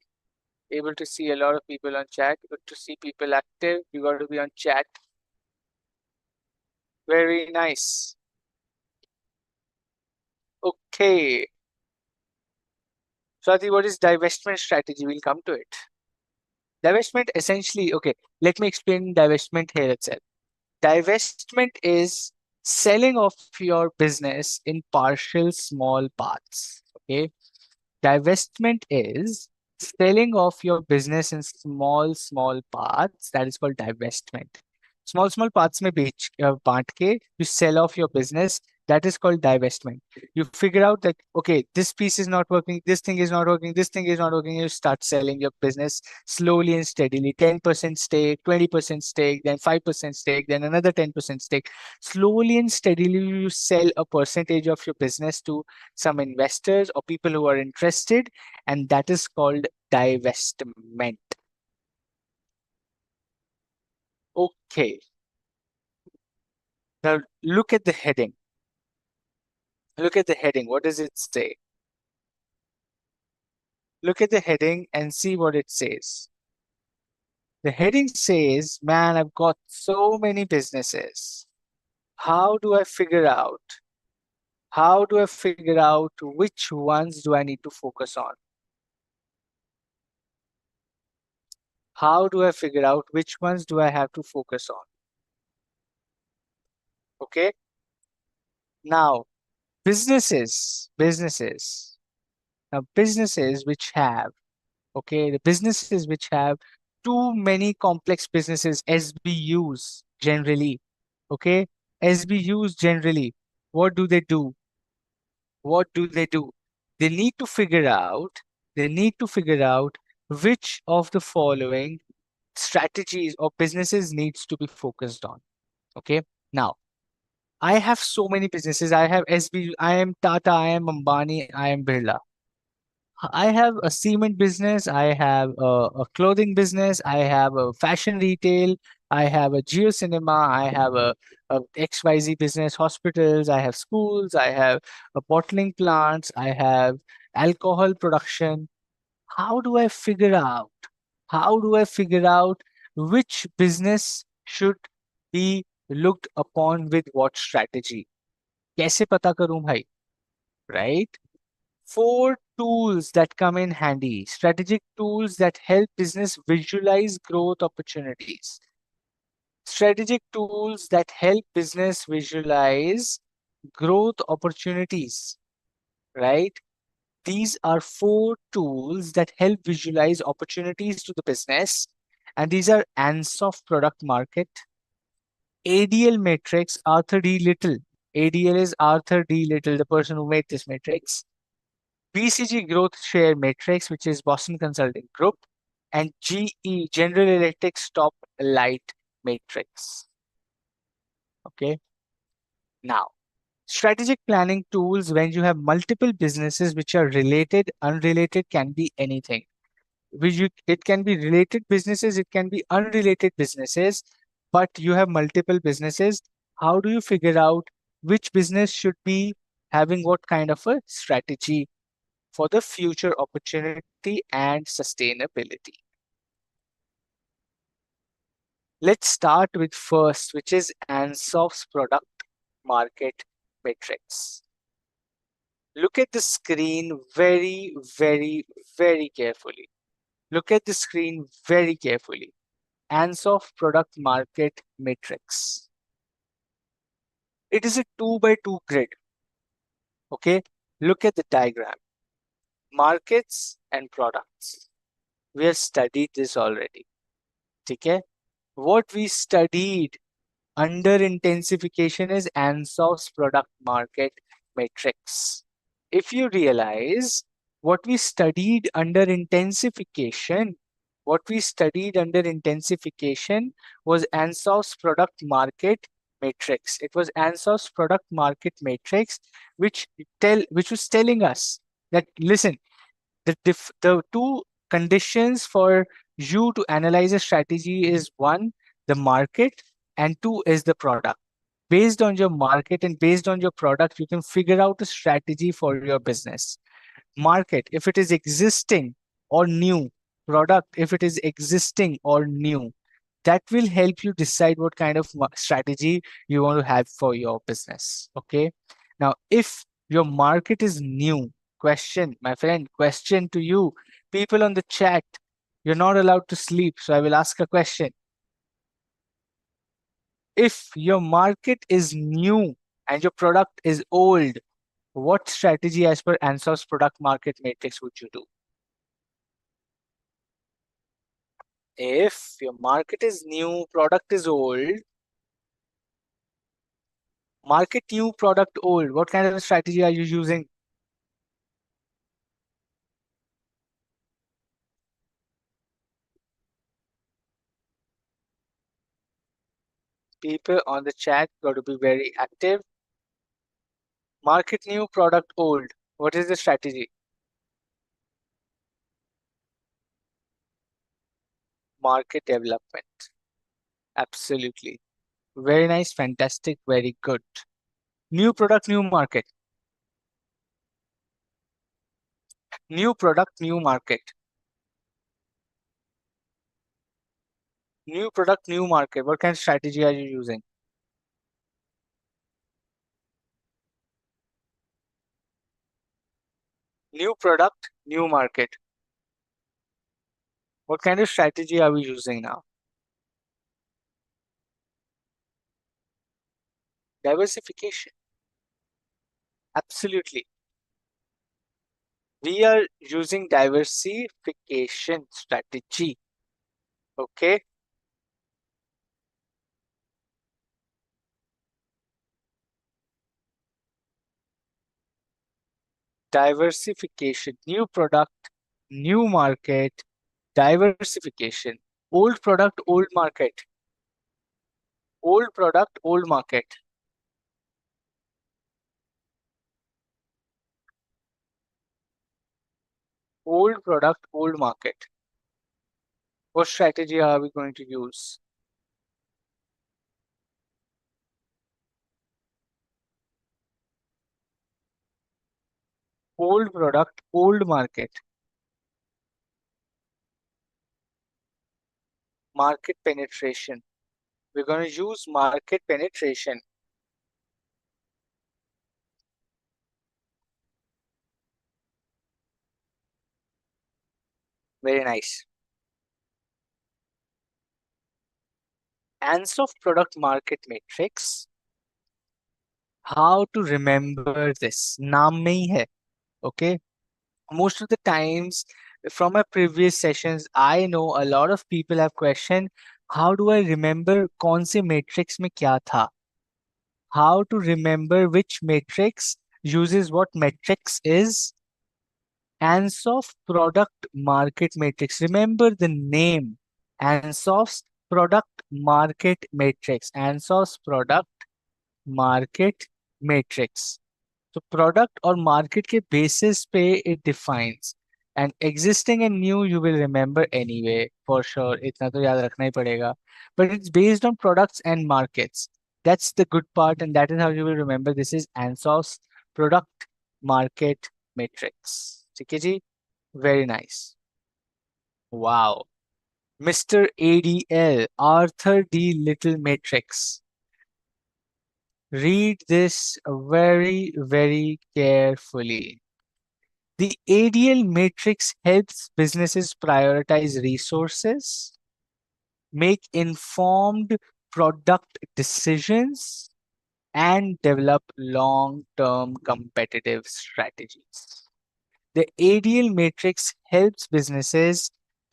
Speaker 1: able to see a lot of people on chat. Good to see people active. You got to be on chat. Very nice. Okay. Swati, what is divestment strategy? We'll come to it. Divestment essentially, okay, let me explain divestment here itself. Divestment is selling off your business in partial small parts. Okay. Divestment is selling off your business in small parts. That is called divestment. Small parts में बांट के you sell off your business. That is called divestment. You figure out that, okay, this piece is not working, this thing is not working, this thing is not working. You start selling your business slowly and steadily. 10% stake, 20% stake, then 5% stake, then another 10% stake. Slowly and steadily, you sell a percentage of your business to some investors or people who are interested, and that is called divestment. Okay, now look at the heading. Look at the heading. What does it say? Look at the heading and see what it says. The heading says, man, I've got so many businesses. How do I figure out? How do I figure out which ones do I need to focus on? How do I figure out which ones do I have to focus on? Okay. Now, businesses. Now, businesses which have, okay, the businesses which have too many complex businesses, SBUs generally, okay, SBUs generally, what do they do? What do they do? They need to figure out, they need to figure out which of the following strategies or businesses needs to be focused on. Okay. Now, I have so many businesses. I have SB, I am Tata, I am Ambani, I am Birla. I have a cement business, I have a clothing business, I have a fashion retail, I have a geo cinema, I have a XYZ business, hospitals, I have schools, I have bottling plants, I have alcohol production. How do I figure out? How do I figure out which business should be looked upon with what strategy? कैसे पता करूं भाई? Right? Four tools that come in handy, strategic tools that help business visualize growth opportunities. Strategic tools that help business visualize growth opportunities, right? These are four tools that help visualize opportunities to the business. And these are Ansoff product market, ADL matrix, Arthur D. Little. ADL is Arthur D. Little, the person who made this matrix. BCG Growth Share Matrix, which is Boston Consulting Group, and GE, General Electric's Top Light Matrix. Okay. Now, strategic planning tools when you have multiple businesses which are related, unrelated, can be anything. It can be related businesses, it can be unrelated businesses, but you have multiple businesses. How do you figure out which business should be having what kind of a strategy for the future opportunity and sustainability? Let's start with first, which is Ansoff's product market matrix. Look at the screen very carefully. Look at the screen very carefully. Ansoff product market matrix. It is a 2x2 grid. Okay, look at the diagram. Markets and products. We have studied this already. Okay, what we studied under intensification is Ansoff's product market matrix. If you realize what we studied under intensification, what we studied under intensification was Ansoff's product market matrix. It was Ansoff's product market matrix, which was telling us that, listen, the two conditions for you to analyze a strategy is one, the market, and two is the product. Based on your market and based on your product, you can figure out a strategy for your business. Market, if it is existing or new. Product, if it is existing or new. That will help you decide what kind of strategy you want to have for your business. Okay. Now, if your market is new, question, my friend, question to you, people on the chat, you're not allowed to sleep. So I will ask a question. If your market is new and your product is old, what strategy as per Ansoff's product market matrix would you do? If your market is new, product is old, market new, product old, what kind of a strategy are you using? People on the chat got to be very active. Market new, product old. What is the strategy? Market development. Absolutely. Very nice, fantastic, very good. New product, new market. New product, new market. New product, new market. What kind of strategy are you using? New product, new market. What kind of strategy are we using now? Diversification. Absolutely. We are using diversification strategy. Okay. Diversification. New product, new market, diversification. Old product, old market. Old product, old market. Old product, old market. What strategy are we going to use? Old product, old market. Market penetration. We're going to use market penetration. Very nice. Ansoff product market matrix. How to remember this? नाम में ही है. Okay. Most of the times from my previous sessions, I know a lot of people have questioned, how do I remember कौन से matrix में क्या था? How to remember which matrix uses what matrix is? Ansoff product market matrix. Remember the name. Ansoff's product market matrix. Ansoff's product market matrix. तो product और market के basis पे it defines and existing and new you will remember anyway for sure, इतना तो याद रखना ही पड़ेगा, but it's based on products and markets. That's the good part and that is how you will remember. This is Ansoff's product market matrix. ठीक है जी, very nice. Wow. Mister ADL, Arthur D Little matrix. Read this very, very carefully. The ADL matrix helps businesses prioritize resources, make informed product decisions, and develop long-term competitive strategies. The ADL matrix helps businesses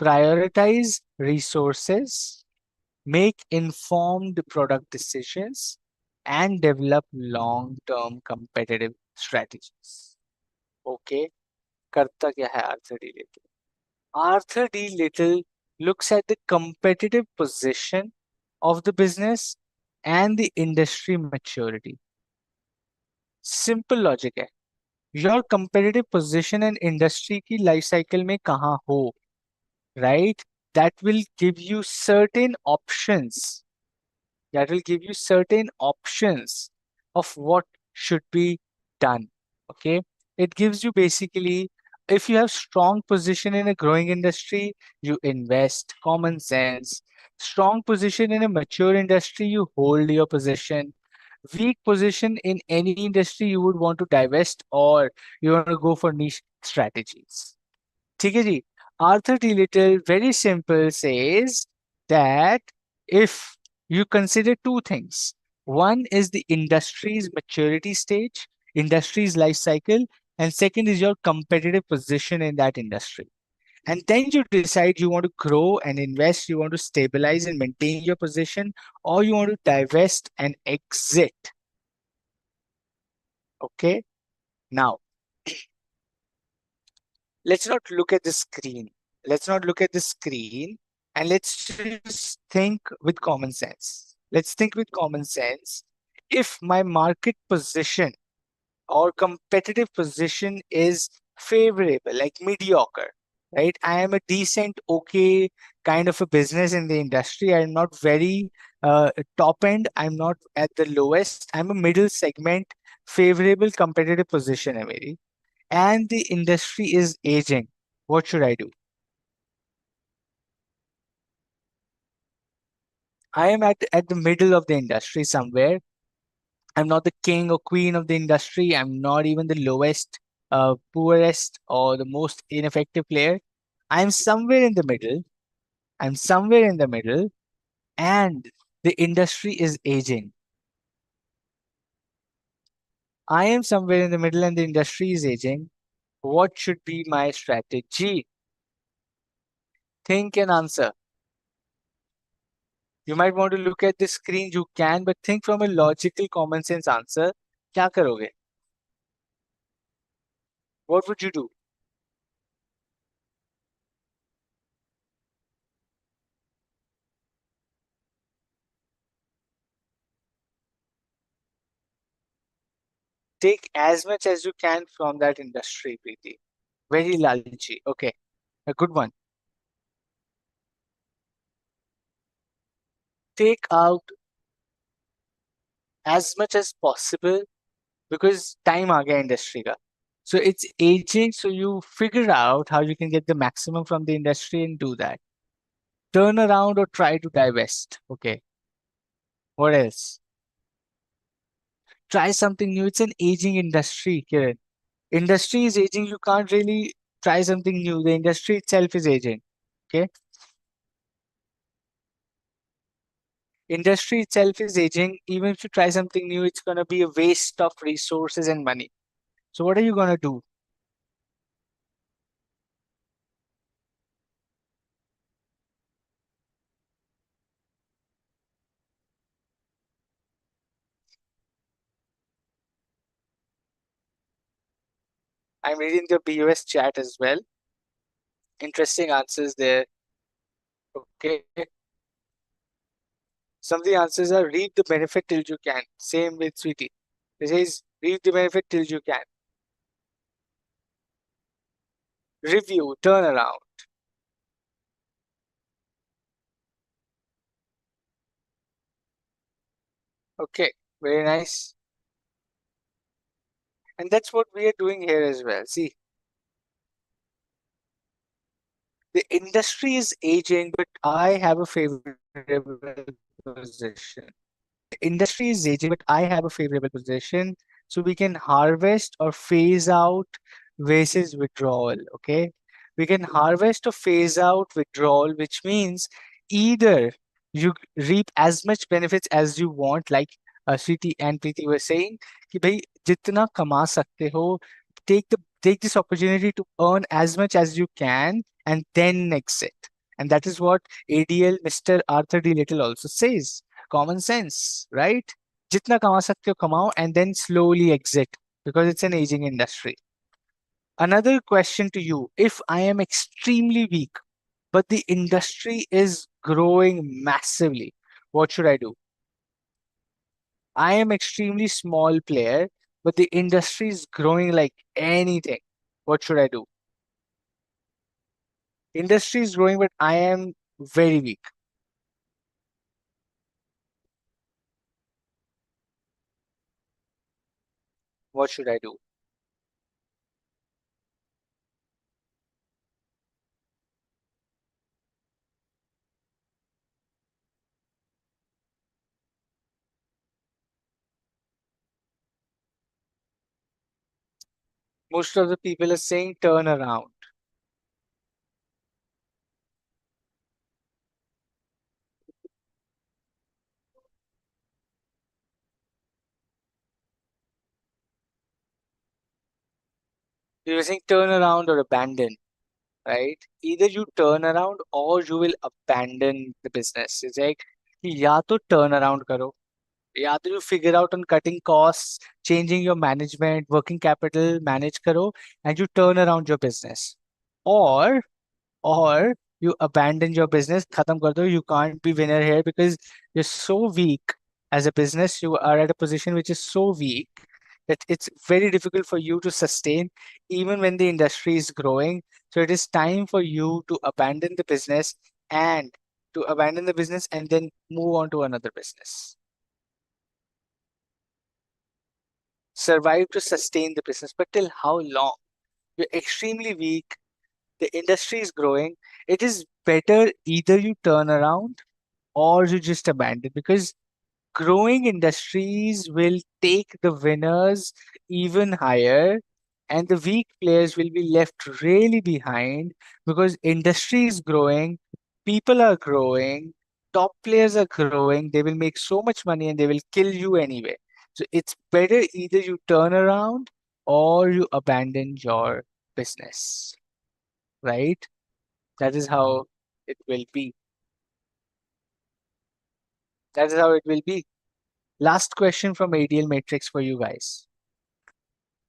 Speaker 1: prioritize resources, make informed product decisions, and develop long-term competitive strategies. Okay, करता क्या है Arthur D. Little? Arthur D. Little looks at the competitive position of the business and the industry maturity. Simple logic है. Your competitive position and industry की life cycle में कहाँ हो, right? That will give you certain options, that will give you certain options of what should be done. Okay, it gives you basically, if you have strong position in a growing industry, you invest, common sense. Strong position in a mature industry, you hold your position. Weak position in any industry, you would want to divest, or you want to go for niche strategies. ठीक है जी. Arthur D. Little, very simple, says that if you consider two things, one is the industry's maturity stage, industry's life cycle, and second is your competitive position in that industry. And then you decide you want to grow and invest, you want to stabilize and maintain your position, or you want to divest and exit. Okay. Now, let's not look at the screen. Let's not look at the screen, and let's just think with common sense. Let's think with common sense. If my market position or competitive position is favorable, like mediocre, right? I am a decent, okay kind of a business in the industry. I'm not very top end. I'm not at the lowest. I'm a middle segment, favorable competitive position है मेरी, and the industry is aging. What should I do? I am at the middle of the industry somewhere. I'm not the king or queen of the industry. I'm not even the lowest, poorest, or the most ineffective player. I'm somewhere in the middle. I'm somewhere in the middle, and the industry is aging. I am somewhere in the middle, and the industry is aging. What should be my strategy? Think and answer. You might want to look at the screen, you can, but think from a logical, common sense answer. क्या करोगे? What would you do? Take as much as you can from that industry, Preeti. Very lalchi. Okay, a good one. Take out as much as possible because time आ गया industry का. So it's aging, so you figure out how you can get the maximum from the industry and do that. Turn around or try to divest. Okay, what else? Try something new. It's an aging industry, Kiran. Industry is aging. You can't really try something new. The industry itself is aging. Okay. Industry itself is aging. Even if you try something new, it's going to be a waste of resources and money. So what are you going to do? I'm reading the BOS chat as well. Interesting answers there. Okay. Some of the answers are reap the benefit till you can. Same with Sweetie. It says reap the benefit till you can. Review, turn around. Okay, very nice. And that's what we are doing here as well. See, the industry is aging, but I have a favorable position. Industry is aging, but I have a favorable position. So we can harvest or phase out versus withdrawal. Okay. We can harvest or phase out withdrawal, which means either you reap as much benefits as you want, like Sriti and Preeti were saying, कि भाई जितना कमा सकते हो, take this opportunity to earn as much as you can and then exit. And that is what ADL Mr. Arthur D. Little also says. Common sense, right? जितना कमा सकते हो कमाओ and then slowly exit because it's an aging industry. Another question to you. If I am extremely weak, but the industry is growing massively, what should I do? I am extremely small player, but the industry is growing like anything. What should I do? Industry is growing, but I am very weak. What should I do? Most of the people are saying turn around. You're saying turn around or abandon, right? Either you turn around or you will abandon the business. It's like कि या तो turn around करो, या तो you figure out on cutting costs, changing your management, working capital, manage करो, and you turn around your business. Or or you abandon your business, khatam kar do. You can't be winner here because you're so weak as a business. You are at a position which is so weak that it's very difficult for you to sustain even when the industry is growing. So it is time for you to abandon the business and then move on to another business. Survive to sustain the business, but till how long? You're extremely weak. The industry is growing. It is better either you turn around or you just abandon, because growing industries will take the winners even higher, and the weak players will be left really behind, because industry is growing, people are growing, top players are growing, they will make so much money and they will kill you anyway. So it's better either you turn around or you abandon your business, right? That is how it will be. That is how it will be. Last question from ADL Matrix for you guys.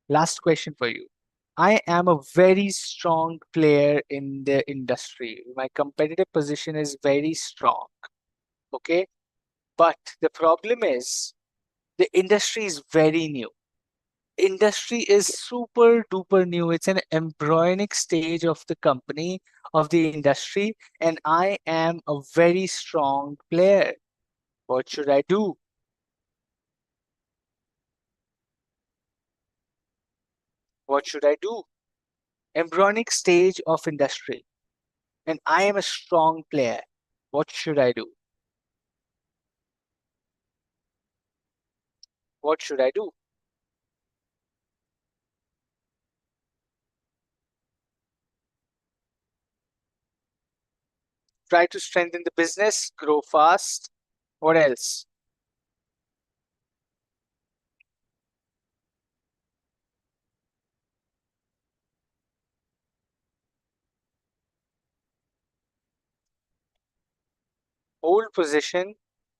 Speaker 1: Last question for you. I am a very strong player in the industry. My competitive position is very strong. Okay. But the problem is the industry is very new. Industry is super duper new. It's an embryonic stage of the company, of the industry, and I am a very strong player. What should I do? What should I do? Embryonic stage of industry, and I am a strong player. What should I do? What should I do? Try to strengthen the business, grow fast. What else? Hold position.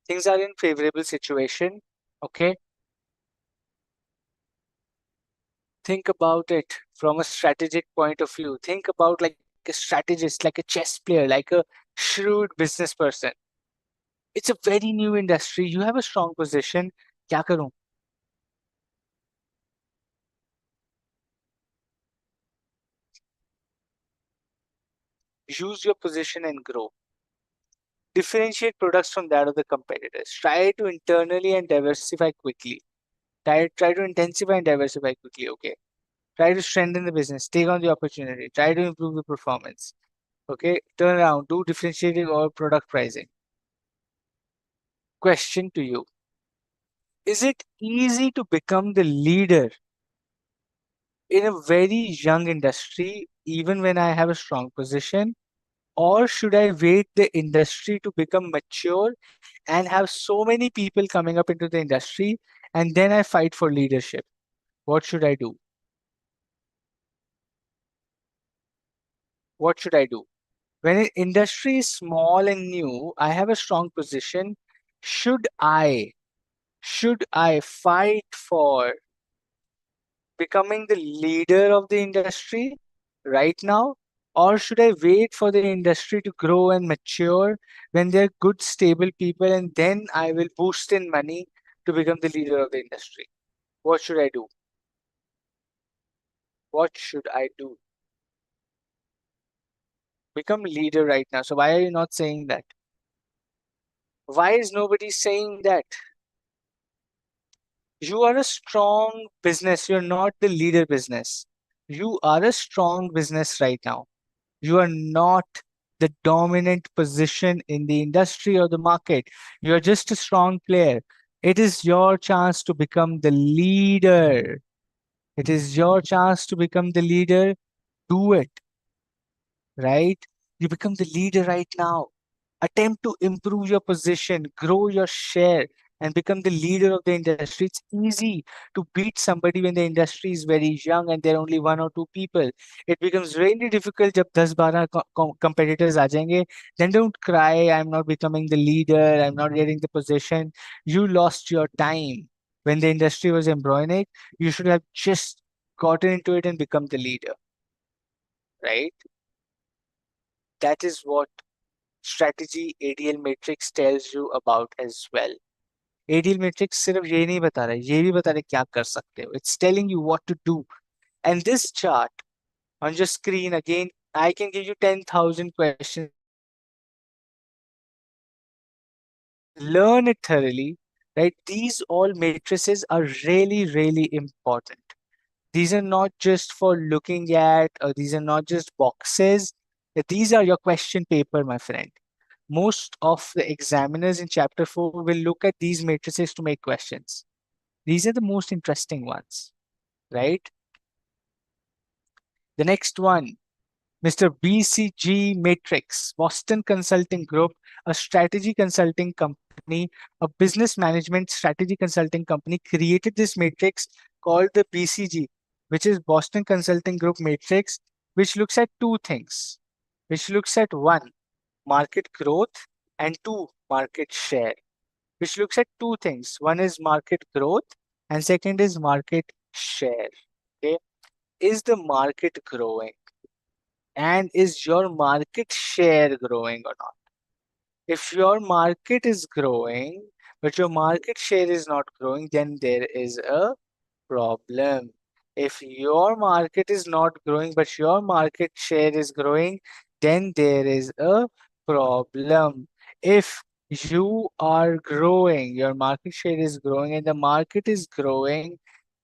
Speaker 1: Things are in favorable situation. Okay. Think about it from a strategic point of view. Think about like a strategist, like a chess player, like a shrewd business person. It's a very new industry. You have a strong position. क्या करूं? Use your position and grow. Differentiate products from that of the competitors. Try to internally and diversify quickly. Try to intensify and diversify quickly. Okay. Try to strengthen the business. Take on the opportunity. Try to improve the performance. Okay. Turn around. Do differentiating or product pricing. Question to you. Is it easy to become the leader in a very young industry, even when I have a strong position? Or should I wait the industry to become mature and have so many people coming up into the industry and then I fight for leadership? What should I do? What should I do? When an industry is small and new, I have a strong position. Should I should I fight for becoming the leader of the industry right now? Or should I wait for the industry to grow and mature when they're good, stable people, and then I will boost in money, to become the leader of the industry? What should I do? What should I do? Become leader right now. So why are you not saying that? Why is nobody saying that? You are a strong business. You're not the leader business. You are a strong business right now. You are not the dominant position in the industry or the market. You're just a strong player. It is your chance to become the leader. It is your chance to become the leader. Do it, right? You become the leader right now. Attempt to improve your position, grow your share, and become the leader of the industry. It's easy to beat somebody when the industry is very young and there are only one or two people. It becomes really difficult जब 10-12 competitors आ जाएंगे. Then don't cry, I'm not becoming the leader, I'm not getting the position. You lost your time. When the industry was embryonic, you should have just gotten into it and become the leader, right? That is what strategy ADL matrix tells you about as well. ADL matrix सिर्फ ये नहीं बता रहा है, ये भी बता रहा है क्या कर सकते हो. It's telling you what to do. And this chart on your screen again, I can give you 10,000 questions. Learn it thoroughly, right? These all matrices are really, really important. These are not just for looking at, or these are not just boxes. These are your question paper, my friend. Most of the examiners in chapter 4 will look at these matrices to make questions. These are the most interesting ones, right? The next one, Mr. BCG Matrix, Boston Consulting Group, a strategy consulting company, a business management strategy consulting company, created this matrix called the BCG, which is Boston Consulting Group Matrix, which looks at two things, which looks at one, market growth, and two, market share, which looks at two things. One is market growth and second is market share. Okay. Is the market growing? And is your market share growing or not? If your market is growing, but your market share is not growing, then there is a problem. If your market is not growing, but your market share is growing, then there is a problem. If you are growing, your market share is growing, and the market is growing,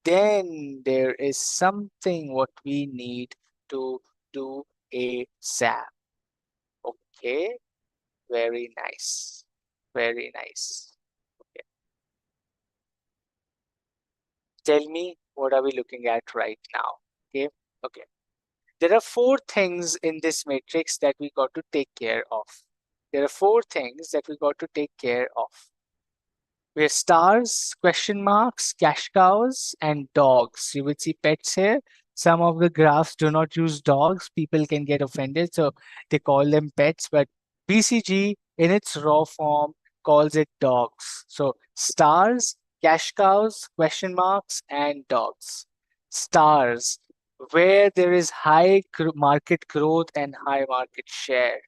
Speaker 1: then there is something what we need to do ASAP. Okay, very nice. Very nice. Okay. Tell me, what are we looking at right now? Okay. Okay. There are four things in this matrix that we got to take care of. There are four things that we got to take care of. We have stars, question marks, cash cows, and dogs. You would see pets here. Some of the graphs do not use dogs. People can get offended, so they call them pets. But BCG in its raw form calls it dogs. So stars, cash cows, question marks, and dogs. Stars, where there is high market growth and high market share,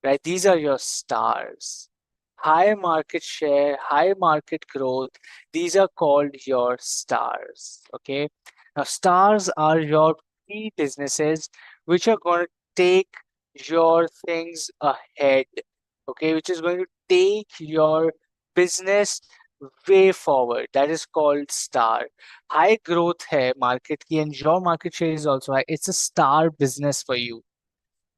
Speaker 1: right? These are your stars. High market share, high market growth, these are called your stars. Okay. Now, stars are your key businesses which are going to take your things ahead. Okay, which is going to take your business way forward. That is called star. High growth hai market ki, and your market share is also high. It's a star business for you.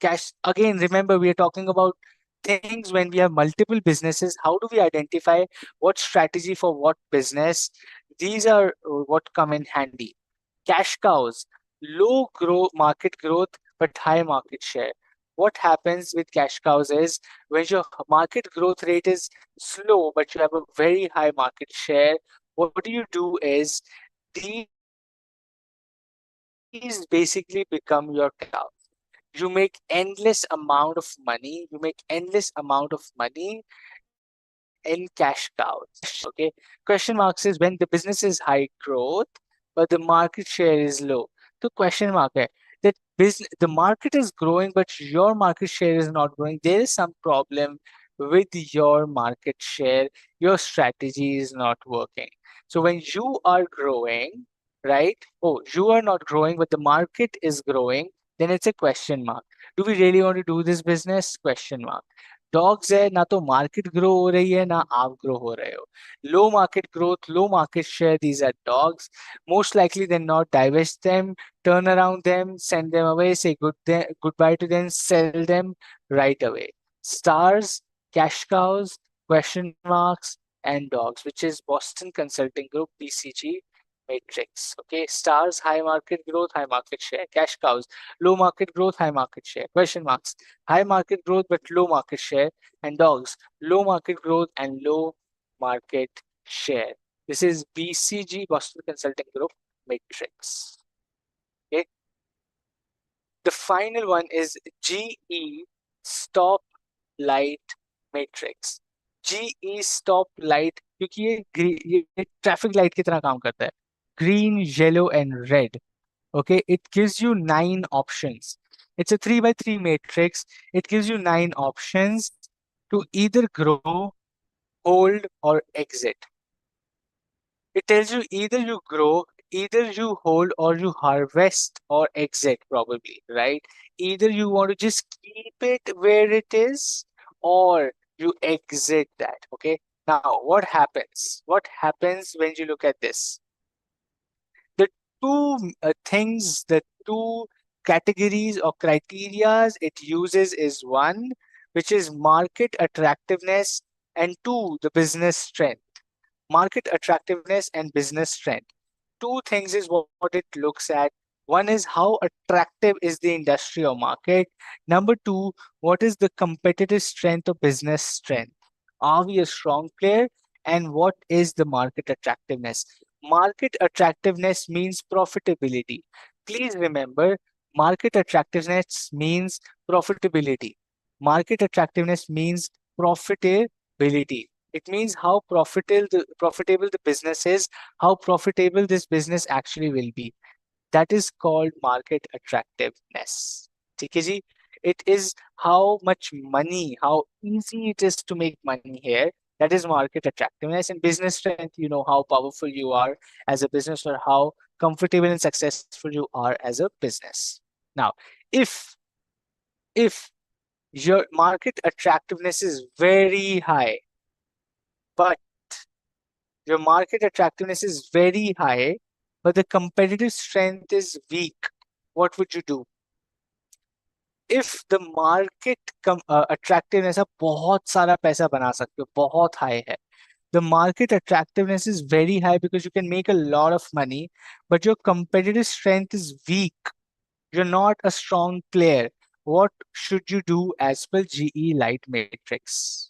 Speaker 1: Cash, again, remember, we are talking about things when we have multiple businesses. How do we identify what strategy for what business? These are what come in handy. Cash cows, low market growth but high market share. What happens with cash cows is when your market growth rate is slow but you have a very high market share, what do you do is these basically become your cows. You make endless amount of money. You make endless amount of money in cash cows. Okay. Question marks is when the business is high growth, but the market share is low. The question mark है that business, the market is growing, but your market share is not growing. There is some problem with your market share, your strategy is not working. So when you are growing, right? Oh, you are not growing, but the market is growing, then it's a question mark. Do we really want to do this business? Question mark. Dogs है ना, तो market grow हो रही है ना आप grow हो रहे हो. Low market growth, low market share, these are dogs. Most likely than not, divest them, turn around them, send them away, say goodbye to them, sell them right away. Stars, cash cows, question marks, and dogs, which is Boston Consulting Group, BCG matrix. Okay, stars, high market growth, high market share. Cash cows, low market growth, high market share. Question marks, high market growth but low market share. And dogs, low market growth and low market share. This is BCG, Boston Consulting Group matrix. Okay. The final one is GE, stop light matrix. GE stop light, क्योंकि ये traffic light की तरह काम करता है. Green, yellow and red. Okay, it gives you 9 options. It's a 3 by 3 matrix. It gives you 9 options to either grow, hold or exit. It tells you either you grow, either you hold, or you harvest or exit, probably, right? Either you want to just keep it where it is or you exit that. Okay, now what happens? What happens when you look at this? The the two categories or criterias it uses is one, which is market attractiveness, and two, the business strength. Market attractiveness and business strength. Two things is what it looks at. One is how attractive is the industry or market. Number two, what is the competitive strength or business strength? Are we a strong player? And what is the market attractiveness? Market attractiveness means profitability. Please remember, market attractiveness means profitability. Market attractiveness means profitability. It means how profitable the business is, how profitable this business actually will be. That is called market attractiveness. ठीक है जी? It is how much money, how easy it is to make money here. That is market attractiveness. And business strength, you know how powerful you are as a business or how comfortable and successful you are as a business. Now, if your market attractiveness is very high, but your market attractiveness is very high, but the competitive strength is weak, what would you do? If the market attractiveness है, बहुत सारा पैसा बना सकते हो, बहुत high है. The market attractiveness is very high because you can make a lot of money, but your competitive strength is weak. You're not a strong player. What should you do as per GE Light Matrix?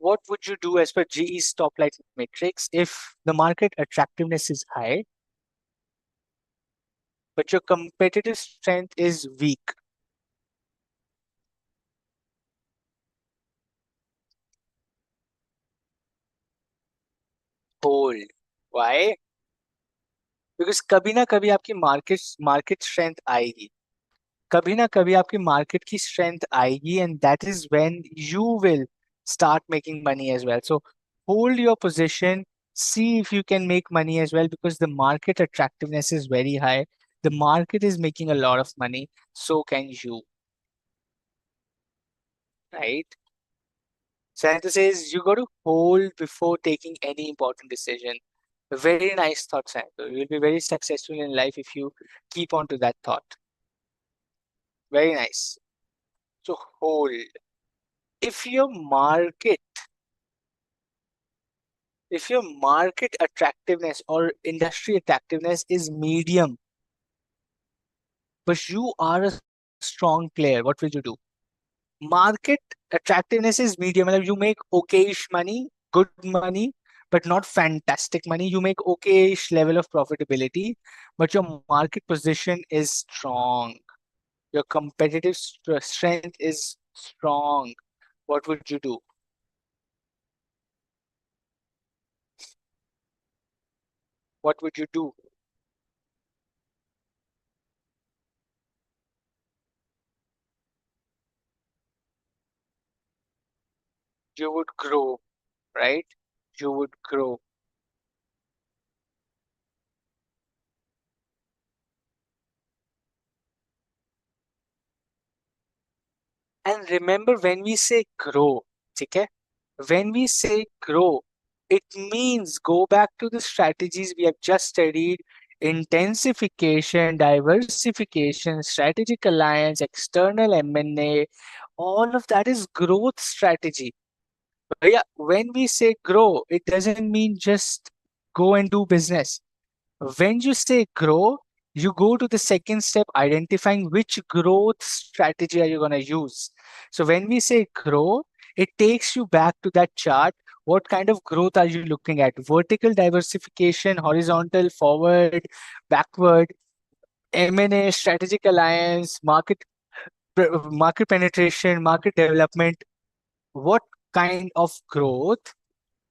Speaker 1: What would you do as per GE's stoplight matrix if the market attractiveness is high, but your competitive strength is weak? Hold. Why? Because कभी ना कभी आपकी market strength आएगी. कभी ना कभी आपकी market की स्ट्रेंथ आएगी, and that is when you will start making money as well. So hold your position, see if you can make money as well, because the market attractiveness is very high. The market is making a lot of money, so can you, right? Santa says you got to hold before taking any important decision. Very nice thought, Santa. You'll be very successful in life if you keep on to that thought. Very nice. So hold. If your market, if your market attractiveness or industry attractiveness is medium, but you are a strong player, what will you do? Market attractiveness is medium. You make okayish money, good money, but not fantastic money. You make okayish level of profitability, but your market position is strong. Your competitive strength is strong. What would you do? what would you do? You would grow, right? You would grow. And remember, when we say grow, okay? When we say grow, it means go back to the strategies we have just studied: intensification, diversification, strategic alliance, external M&A. All of that is growth strategy. But yeah, when we say grow, it doesn't mean just go and do business. When you say grow, you go to the second step, identifying which growth strategy are you going to use. So when we say grow, it takes you back to that chart. What kind of growth are you looking at? Vertical diversification, horizontal, forward, backward, M&A, strategic alliance, market penetration, market development. What kind of growth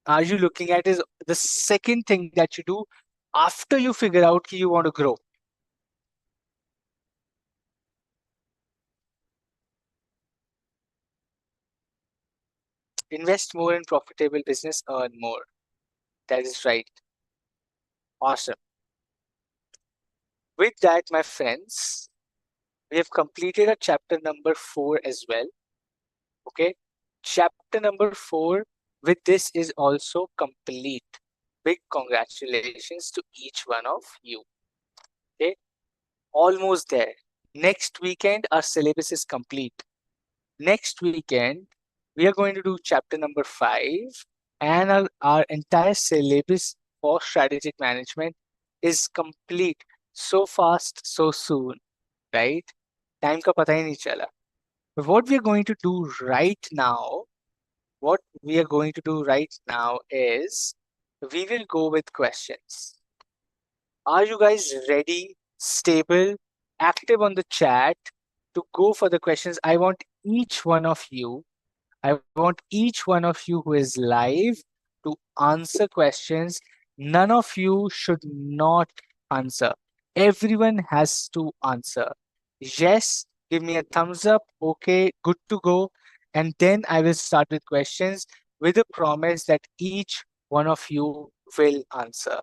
Speaker 1: are you looking at is the second thing that you do after you figure out you want to grow. Invest more in profitable business, earn more. That is right. Awesome. With that, my friends, we have completed our chapter number 4 as well. Okay. Chapter number 4 with this is also complete. Big congratulations to each one of you. Okay. Almost there. Next weekend, our syllabus is complete. Next weekend, we are going to do chapter number 5, and our entire syllabus for strategic management is complete. So fast, so soon, right? Time ka pata hi nahi chala. But what we are going to do right now, what we are going to do right now is we will go with questions. Are you guys ready, stable, active on the chat to go for the questions? I want each one of you I want each one of you who is live to answer questions. None of you should not answer. Everyone has to answer. Yes, give me a thumbs up. Okay, good to go. And then I will start with questions with a promise that each one of you will answer.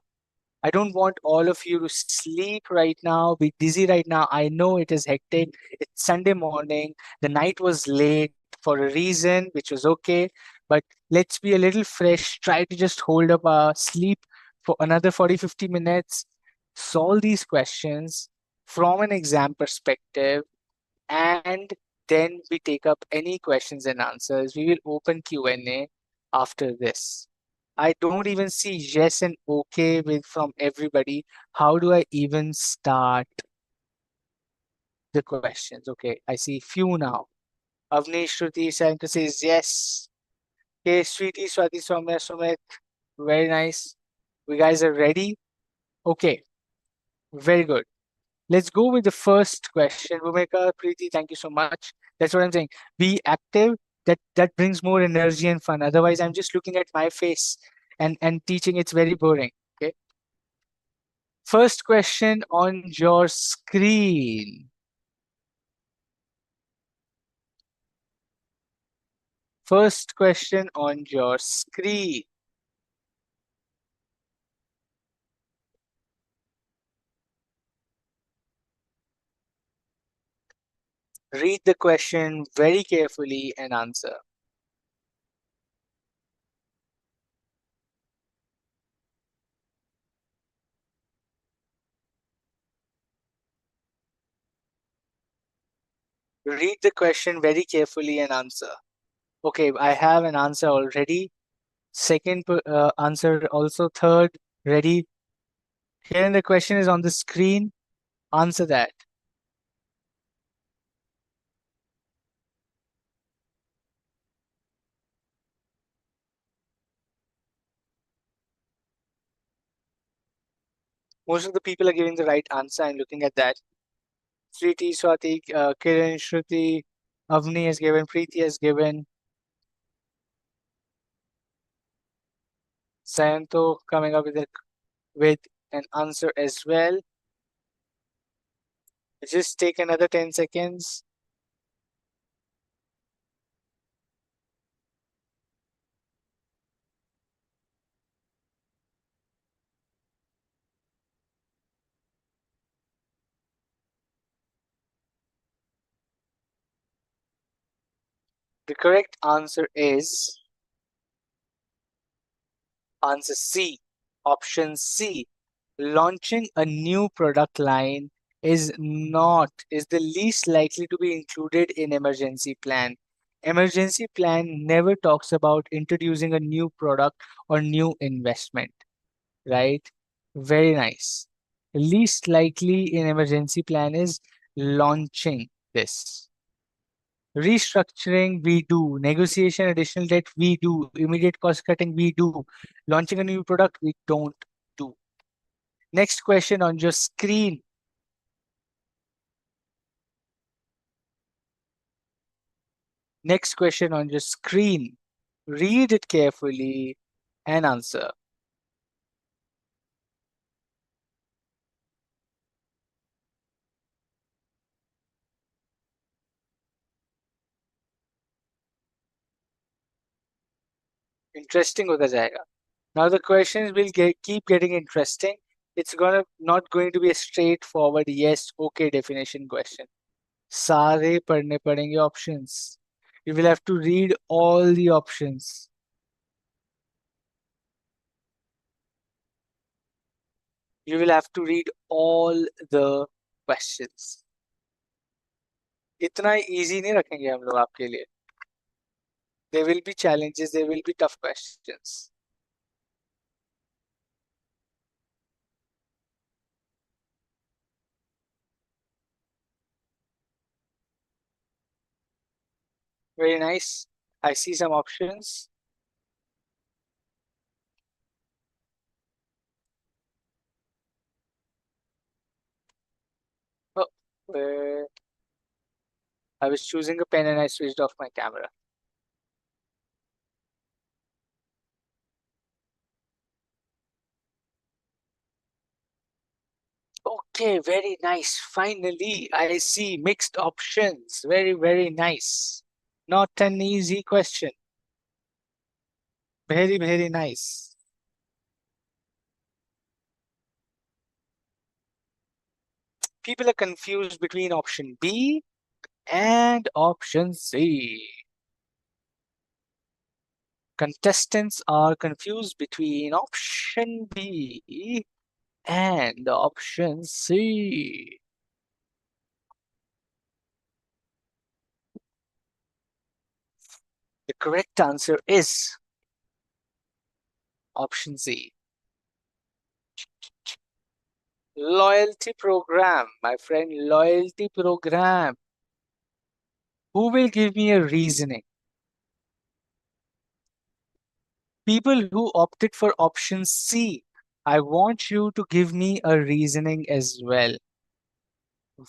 Speaker 1: I don't want all of you to sleep right now, be dizzy right now. I know it is hectic. It's Sunday morning. The night was late for a reason, which was okay. But let's be a little fresh. Try to just hold up our sleep for another 40, 50 minutes. Solve these questions from an exam perspective. And then we take up any questions and answers. We will open Q&A after this. I don't even see yes and okay with from everybody. How do I even start the questions? Okay, I see few now. Avnish, Shruti, Santa says yes. Okay, Sweetie, Swati, Soumya, Sumit. Very nice. We guys are ready? Okay, very good. Let's go with the first question. Bhumika, Preeti, thank you so much. That's what I'm saying. Be active. That brings more energy and fun. Otherwise, I'm just looking at my face and teaching. It's very boring. Okay. First question on your screen. First question on your screen. Read the question very carefully and answer. Read the question very carefully and answer. Okay, I have an answer already. Second answer also. Third, ready. Here the question is on the screen. Answer that. Most of the people are giving the right answer. I'm looking at that. Sriti, Swati, Kiran, Shruti, Avni has given, Preeti has given, Sayanto coming up with an answer as well. Just take another 10 seconds. The correct answer is answer C. Option C. Launching a new product line is the least likely to be included in emergency plan. Emergency plan never talks about introducing a new product or new investment, right? Very nice. Least likely in emergency plan is launching this. Restructuring, we do. Negotiation, additional debt, we do. Immediate cost cutting, we do. Launching a new product, we don't do. Next question on your screen. Next question on your screen. Read it carefully and answer. Interesting होता जाएगा. Now the questions will keep getting interesting. It's not going to be a straightforward yes, okay definition question. सारे पढ़ने पड़ेंगे options. You will have to read all the options. You will have to read all the questions. इतना easy नहीं रखेंगे हम लोग आपके लिए. There will be challenges, there will be tough questions. Very nice. I see some options. Oh, I was choosing a pen and I switched off my camera. Okay, very nice. Finally, I see mixed options. Very, very nice. Not an easy question. Very, very nice. People are confused between option B and option C. Contestants are confused between option B and option C. The correct answer is option C. Loyalty program, my friend, loyalty program. Who will give me a reasoning? People who opted for option C, I want you to give me a reasoning as well.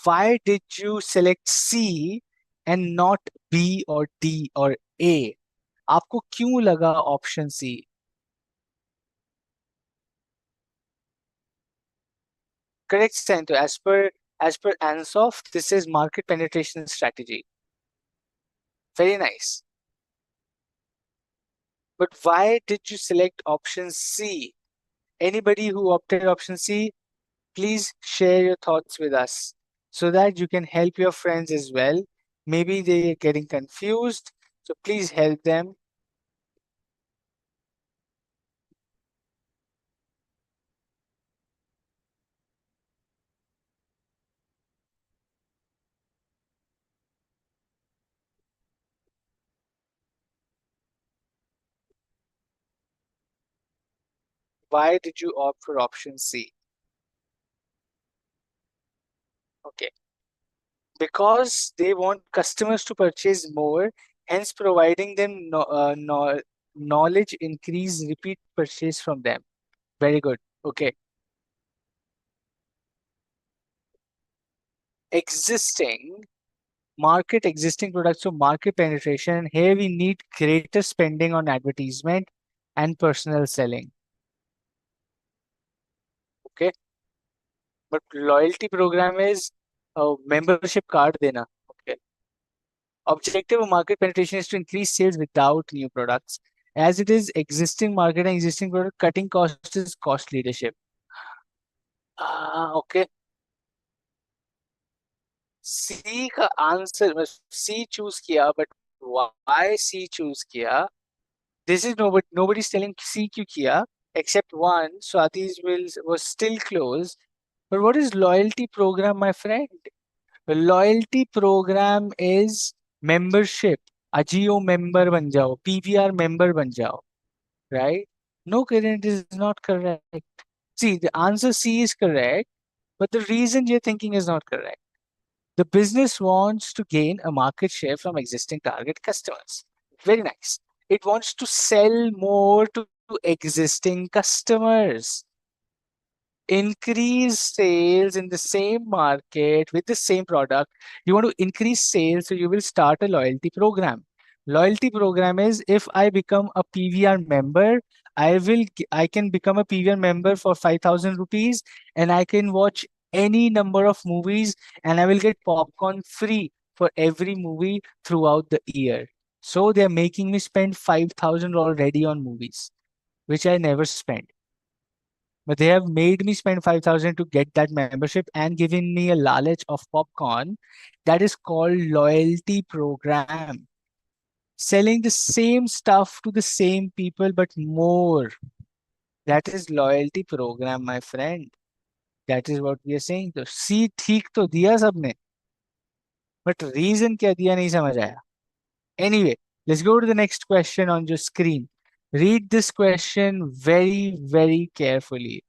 Speaker 1: Why did you select C and not B or D or A? आपको क्यों लगा option C? Correct, Santo. As per Ansoff, this is market penetration strategy. Very nice. But why did you select option C? Anybody who opted option C, please share your thoughts with us so that you can help your friends as well. Maybe they are getting confused, so please help them. Why did you opt for option C? Okay. Because they want customers to purchase more, hence providing them knowledge increase repeat purchase from them. Very good. Okay. Existing products, so market penetration. Here we need greater spending on advertisement and personal selling. Okay. but loyalty program is membership card dena. Okay. Objective of market penetration is to increase sales without new products. As it is existing market and existing product, cutting cost is cost leadership. Okay. सी का answer C choose किया but why C choose किया this is nobody's telling C क्यों किया except one Swati's will was still close but what is loyalty program my friend. The loyalty program is membership. Ajio member बन जाओ PVR member बन जाओ right. No, Kiran, it is not correct. See, the answer C is correct but the reason you're thinking is not correct. The business wants to gain a market share from existing target customers. Very nice. It wants to sell more to existing customers. Increase sales in the same market with the same product. You want to increase sales, so you will start a loyalty program. Loyalty program is if I become a PVR member, I can become a PVR member for 5,000 rupees and I can watch any number of movies and I will get popcorn free for every movie throughout the year. So they're making me spend 5,000 already on movies, which I never spent. But they have made me spend 5,000 to get that membership and giving me a lalech of popcorn. That is called loyalty program. Selling the same stuff to the same people but more. That is loyalty program, my friend. That is what we are saying. तो सी ठीक तो दिया सबने but reason क्या दिया नहीं समझ आया. Anyway, let's go to the next question on your screen. Read this question very, very carefully.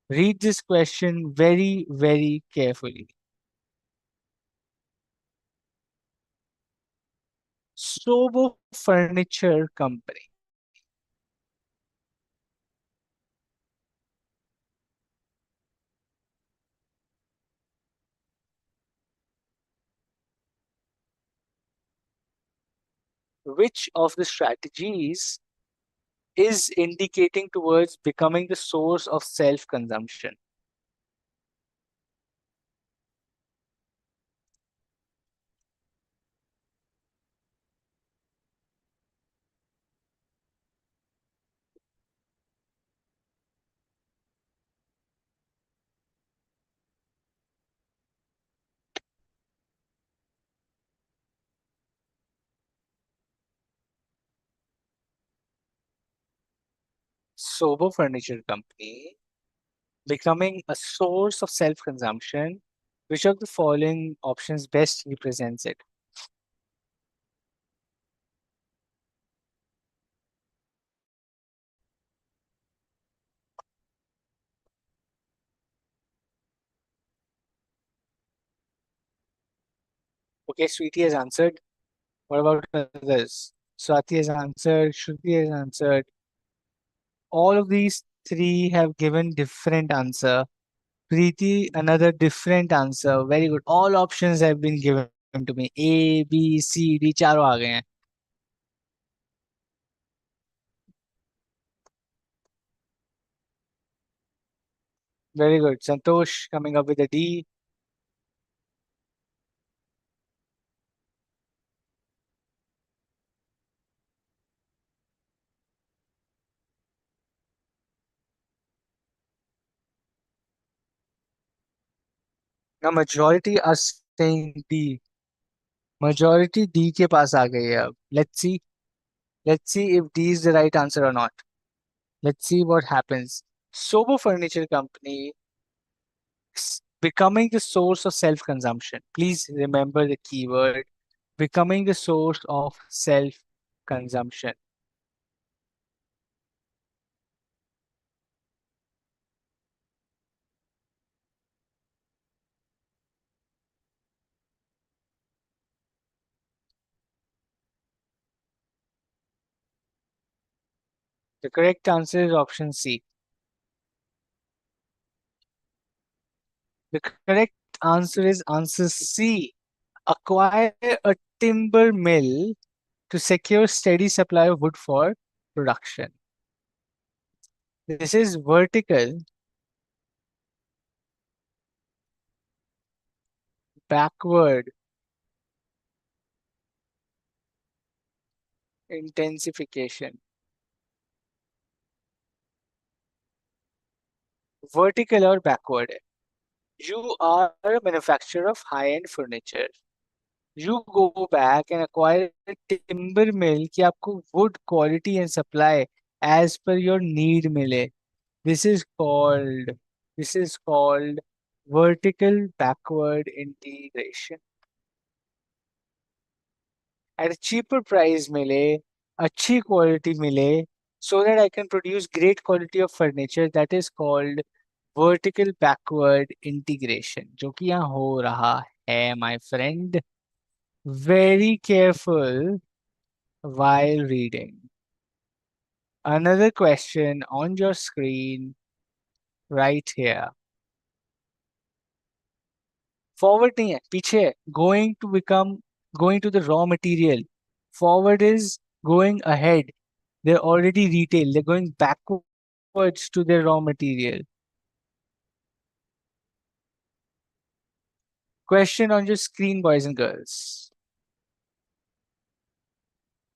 Speaker 1: Read this question very, very carefully. Sobo Furniture Company. Which of the strategies is indicating towards becoming the source of self-consumption? Sobo Furniture Company becoming a source of self-consumption. Which of the following options best represents it? Okay, Sweetie has answered. What about others? Swati has answered. Shruti has answered. All of these three have given different answer. Preeti, another different answer. Very good. All options have been given to me. A, B, C, D, चारों आ गए हैं. Very good. Santosh coming up with a D. Now majority are saying D. Majority D के पास आ गई है अब. Let's see. Let's see if D is the right answer or not. Let's see what happens. Sobo Furniture Company becoming the source of self-consumption. Please remember the keyword becoming the source of self-consumption. The correct answer is option C. The correct answer is answer C. Acquire a timber mill to secure steady supply of wood for production. This is vertical. backward, intensification, vertical or backward. You are a manufacturer of high-end furniture. You go back and acquire a timber mill कि आपको wood quality and supply as per your need मिले. This is called this is called vertical backward integration. At a cheaper price मिले, अच्छी quality मिले, so that I can produce great quality of furniture. That is called vertical backward integration, जो कि यहाँ हो रहा है, my friend. Very careful while reading. Another question on your screen right here. Forward नहीं है, पीछे है. Going to the raw material. Forward is going ahead. They're already retail. They're going backwards to their raw material. Question on your screen, boys and girls.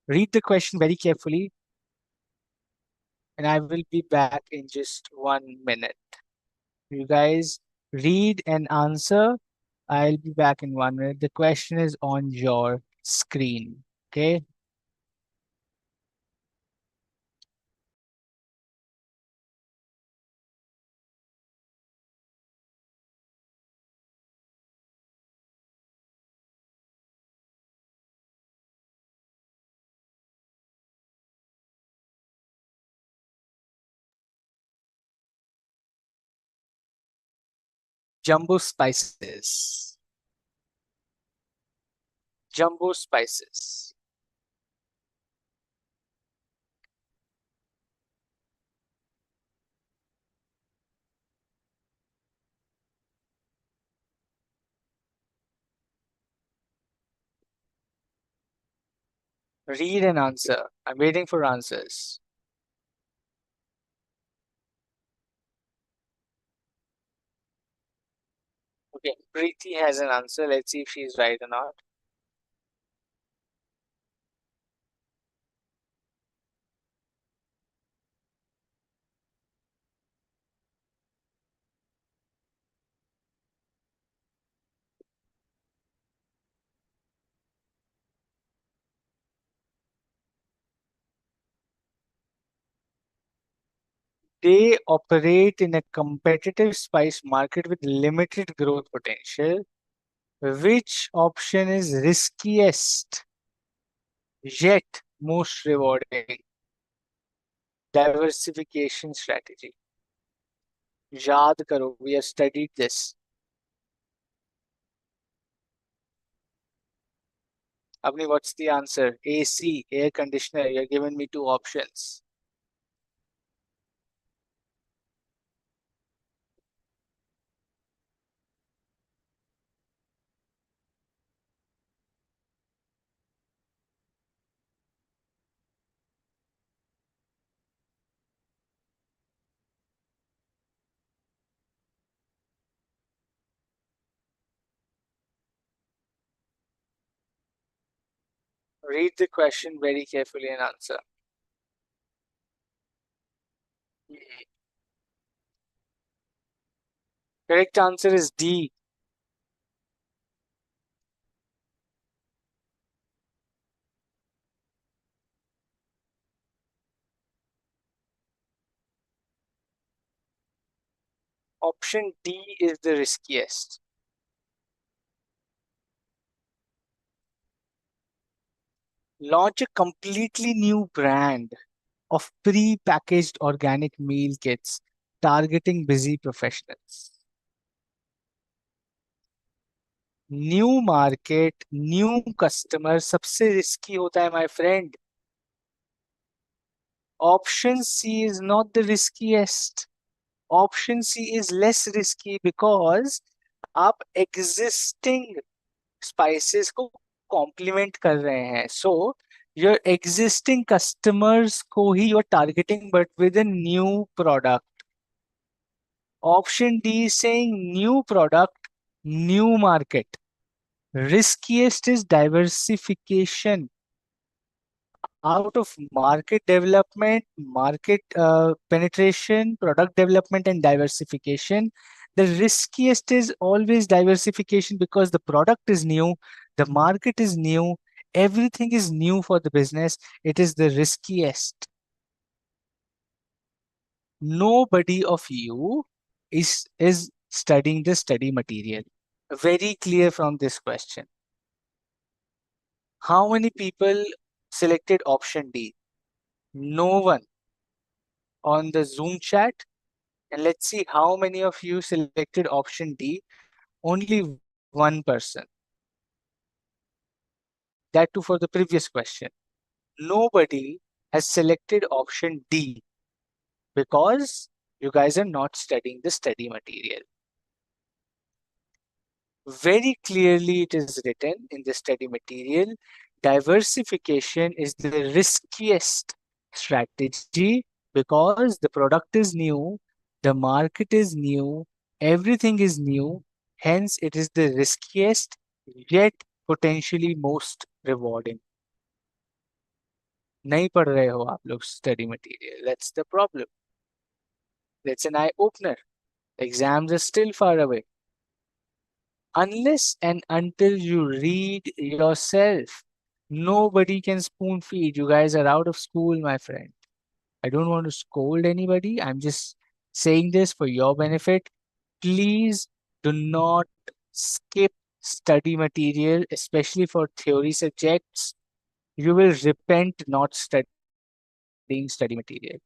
Speaker 1: Read the question very carefully, and I will be back in just 1 minute. You guys read and answer. I'll be back in 1 minute. The question is on your screen. Okay. Jumbo spices. Jumbo spices. Read and answer. I'm waiting for answers. Okay, Preeti has an answer. Let's see if she's right or not. They operate in a competitive spice market with limited growth potential. Which option is riskiest yet most rewarding? Diversification strategy. याद करो, we have studied this. Avni, what's the answer? AC, air conditioner. You're giving me two options. Read the question very carefully and answer. Correct answer is D. Option D is the riskiest. Launch a completely new brand of pre-packaged organic meal kits targeting busy professionals. New market, new customer सबसे risky होता है my friend. Option C is not the riskiest. Option C is less risky because आप existing spices को complement कर रहे हैं. So your existing customers को ही you are targeting but with a new product. Option D saying new product, new market. Riskiest is diversification. Out of market development, market penetration, product development, and diversification, the riskiest is always diversification because the product is new, the market is new, everything is new for the business. It is the riskiest. Nobody of you is studying the study material. Very clear from this question. How many people selected option D? No one. On the Zoom chat, and let's see how many of you selected option D. Only one person. That too for the previous question. Nobody has selected option D because you guys are not studying the study material. Very clearly it is written in the study material, diversification is the riskiest strategy because the product is new, the market is new, everything is new, hence it is the riskiest yet potentially most rewarding. नहीं पढ़ रहे हो आप लोग study material. That's the problem. That's an eye opener. Exams are still far away. Unless and until you read yourself, nobody can spoon feed. You guys are out of school, my friend. I don't want to scold anybody. I'm just saying this for your benefit. Please do not skip study material, especially for theory subjects. You will repent not studying study material.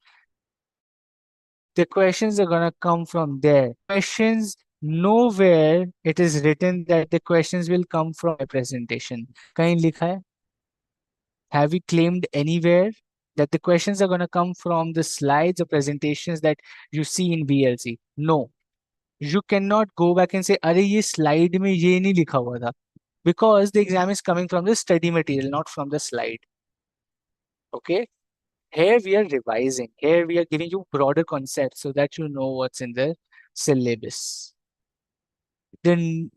Speaker 1: The questions are going to come from there. Questions, nowhere it is written that the questions will come from my presentation. कहीं लिखा है? Have you claimed anywhere that the questions are going to come from the slides or presentations that you see in BLC? No. You cannot go back and say, अरे ये slide में ये नहीं लिखा हुआ था. Because the exam is coming from the study material, not from the slide. Okay? Here we are revising. Here we are giving you broader concepts so that you know what's in the syllabus. Then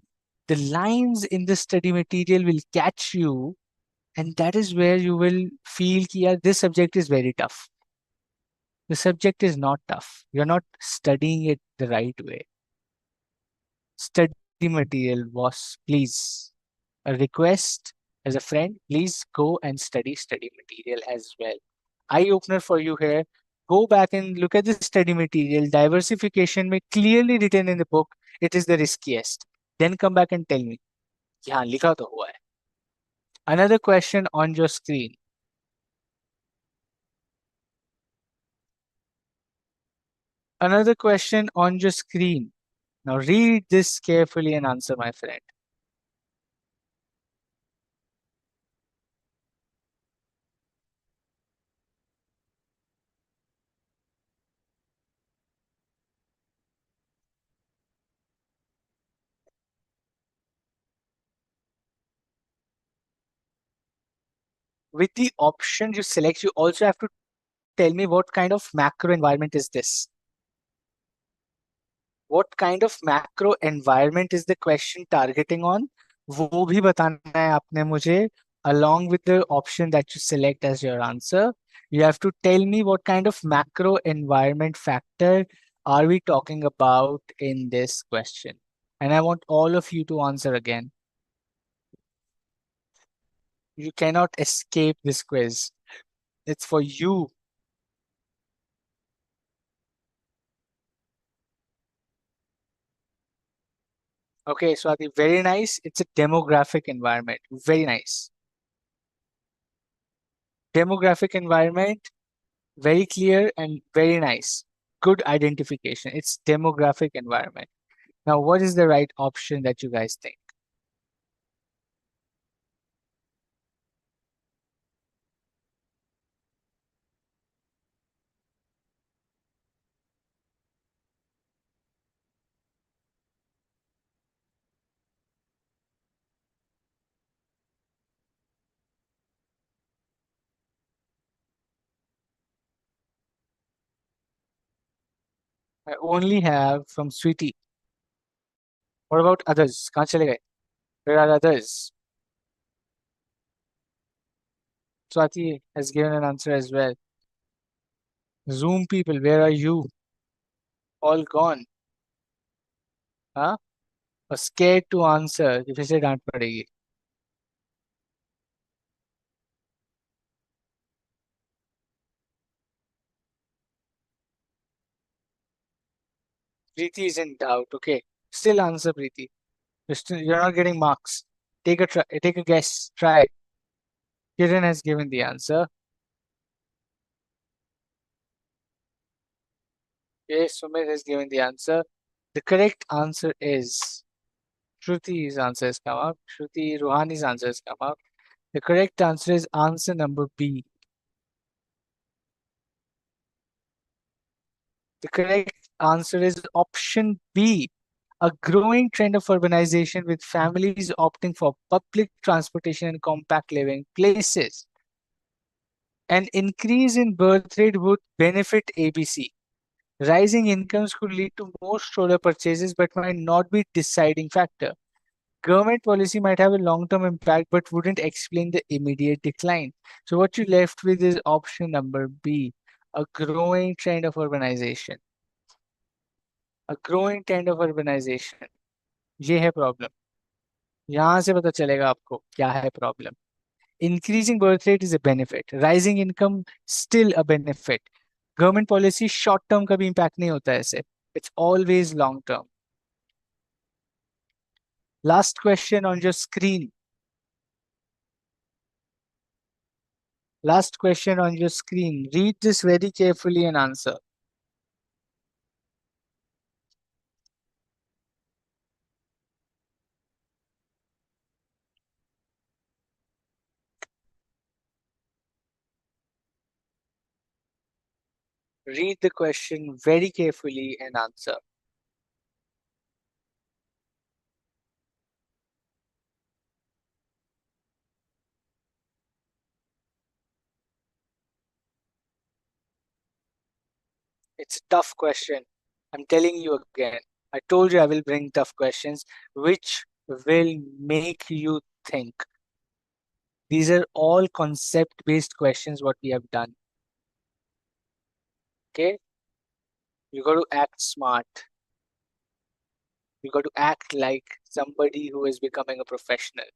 Speaker 1: the lines in the study material will catch you, and that is where you will feel that yeah, this subject is very tough. The subject is not tough. You're not studying it the right way. Study material was, please, a request as a friend, please go and study material as well. Eye opener for you here. Go back and look at the study material. Diversification may clearly written in the book, it is the riskiest. Then come back and tell me. यहाँ लिखा तो हुआ है. Another question on your screen. Another question on your screen. Now read this carefully and answer, my friend. With the option you select, you also have to tell me what kind of macro environment is this. What kind of macro environment is the question targeting on? वो भी बताना है आपने मुझे along with the option that you select as your answer. You have to tell me what kind of macro environment factor are we talking about in this question. And I want all of you to answer again. You cannot escape this quiz. It's for you. Okay, Swati, very nice. It's a demographic environment. Very nice. Demographic environment, very clear and very nice. Good identification. It's demographic environment. Now, what is the right option that you guys think? I only have from Sweetie. What about others? कहाँ चले गए? Where are others? Swati has given an answer as well. Zoom people, where are you? All gone. Huh? Or scared to answer कि फिर से डांट पड़ेगी. Preeti is in doubt. Okay. Still answer, Preeti. You're not getting marks. Take a try. Take a guess. Try. Kiran has given the answer. Okay. Sumit has given the answer. The correct answer is Shruti's answer has come up. Shruti Ruhani's answer has come up. The correct answer is answer number B. The correct answer is option B. A growing trend of urbanization with families opting for public transportation and compact living places. An increase in birth rate would benefit ABC. Rising incomes could lead to more stroller purchases but might not be deciding factor. Government policy might have a long-term impact but wouldn't explain the immediate decline. So what you left with is option number B, a growing trend of urbanization. A growing trend of urbanization. ये है problem. यहाँ से पता चलेगा आपको क्या है problem. Increasing birth rate is a benefit. Rising income still a benefit. Government policy short term का भी impact नहीं होता है ऐसे. It's always long term. Last question on your screen. Last question on your screen. Read this very carefully and answer. Read the question very carefully and answer. It's a tough question. I'm telling you again. I told you I will bring tough questions which will make you think. These are all concept-based questions what we have done. Okay? You got to act smart. You got to act like somebody who is becoming a professional.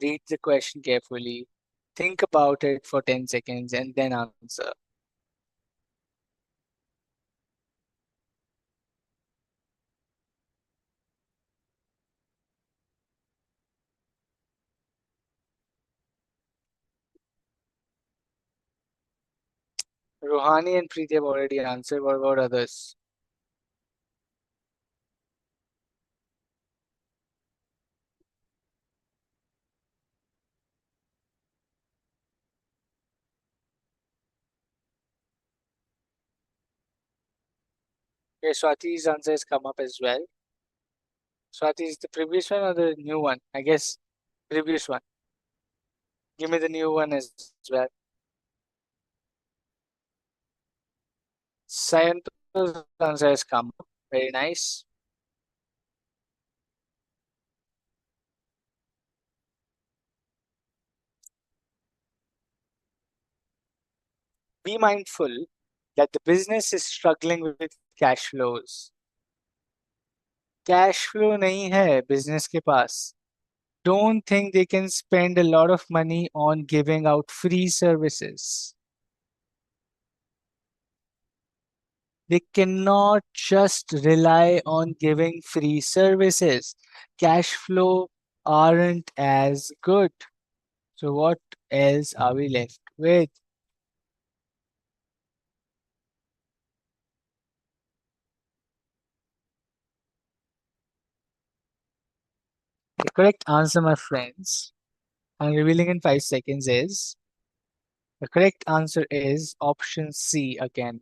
Speaker 1: Read the question carefully. Think about it for 10 seconds and then answer. Rohani and Preeti have already answered. What about others? Okay, Swati's answer has come up as well. Swati, is the previous one or the new one? I guess previous one. Give me the new one as well. Sayanto's answer has come up. Very nice. Be mindful that the business is struggling with cash flows. Cash flow नहीं है business के पास. Don't think they can spend a lot of money on giving out free services. They cannot just rely on giving free services. Cash flow aren't as good. So what else are we left with? The correct answer, my friends, I'm revealing in 5 seconds is the correct answer is option C again.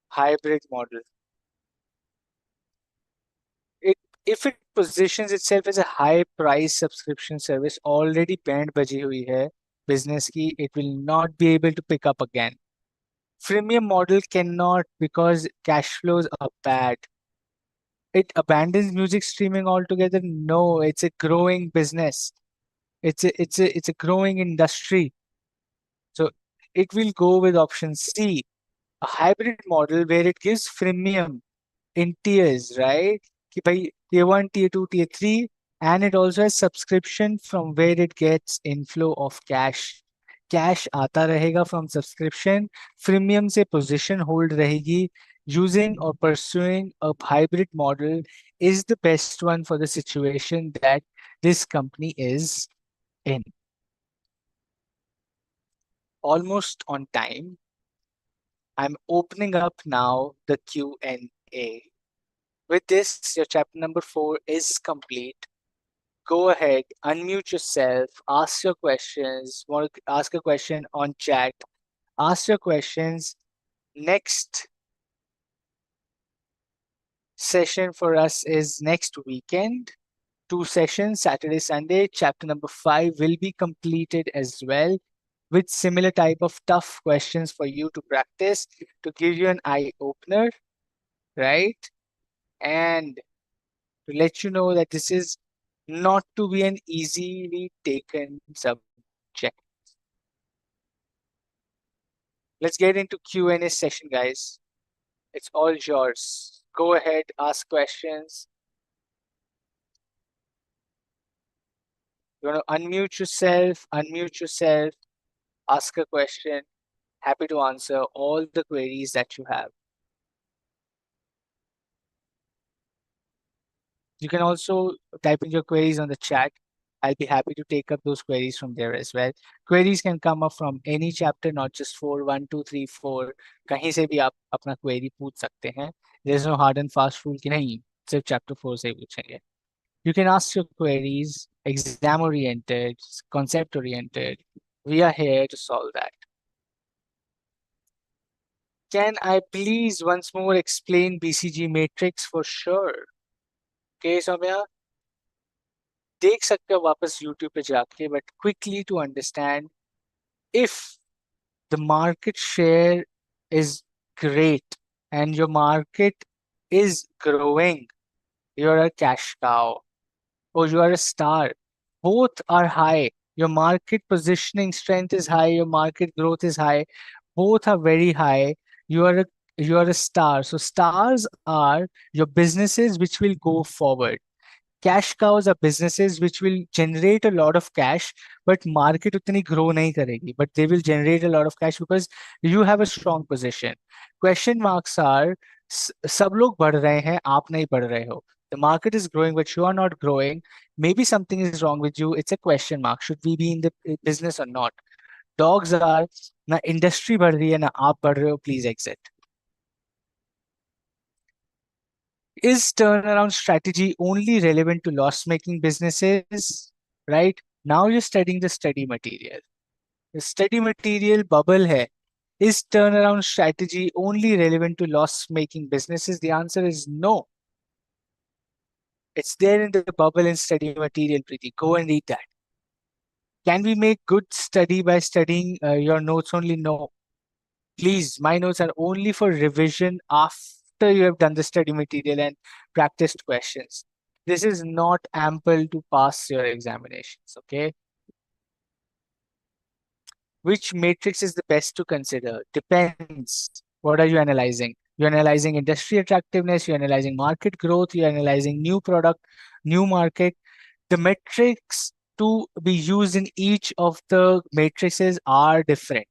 Speaker 1: Hybrid model. It if it positions itself as a high price subscription service already band बजी हुई है business की, it will not be able to pick up again. Freemium model cannot because cash flows are bad. it abandons music streaming altogether? No, it's a growing business. It's a growing industry. So it will go with option C, a hybrid model where it gives freemium in tiers, right? कि भाई tier 1, tier 2, tier 3, and it also has subscription from where it gets inflow of cash. Cash आता रहेगा from subscription, freemium से position hold रहेगी. Using or pursuing a hybrid model is the best one for the situation that this company is in. Almost on time. I'm opening up now the Q&A. With this, your chapter number 4 is complete. Go ahead, unmute yourself, ask your questions. Want to ask a question on chat? Ask your questions. Next session for us is next weekend. 2 sessions, Saturday, Sunday. Chapter number 5 will be completed as well with similar type of tough questions for you to practice to give you an eye opener, right? And to let you know that this is not to be an easily taken subject. Let's get into Q&A session, guys. It's all yours. Go ahead, ask questions. You want to unmute yourself, ask a question. Happy to answer all the queries that you have. You can also type in your queries on the chat. I'll be happy to take up those queries from there as well. Queries can come up from any chapter, not just 4, 1, 2, 3, 4. कहीं से भी आप अपना query पूछ सकते हैं. There's no hard and fast rule कि नहीं सिर्फ chapter 4 से ही पूछेंगे. You can ask your queries, exam oriented, concept oriented. We are here to solve that. Can I please once more explain BCG matrix for sure? Okay, Soumya? देख सकते हो वापस YouTube पे जाके, but quickly to understand, if the market share is great and your market is growing, you're a cash cow or you are a star. Both are high. Your market positioning strength is high, your market growth is high. Both are very high. You are a you are a star. So stars are your businesses which will go forward. Cash cows are businesses which will generate a lot of cash, but market utni grow nahi karegi, but they will generate a lot of cash because you have a strong position. Question marks are सब लोग बढ़ रहे हैं, आप नहीं बढ़ रहे हो. The market is growing, but you are not growing. Maybe something is wrong with you. It's a question mark. Should we be in the business or not? Dogs are ना industry बढ़ रही है ना आप बढ़ रहे हो. Please exit. Is turnaround strategy only relevant to loss-making businesses? Right? Now you're studying the study material. The study material bubble hai. Is turnaround strategy only relevant to loss-making businesses? The answer is no. It's there in the bubble in study material, Preeti. Go and read that. Can we make good study by studying your notes only? No. Please, my notes are only for revision after you have done the study material and practiced questions. This is not ample to pass your examinations, okay? Which matrix is the best to consider? Depends. What are you analyzing? You're analyzing industry attractiveness, you're analyzing market growth, you're analyzing new product, new market. The metrics to be used in each of the matrices are different.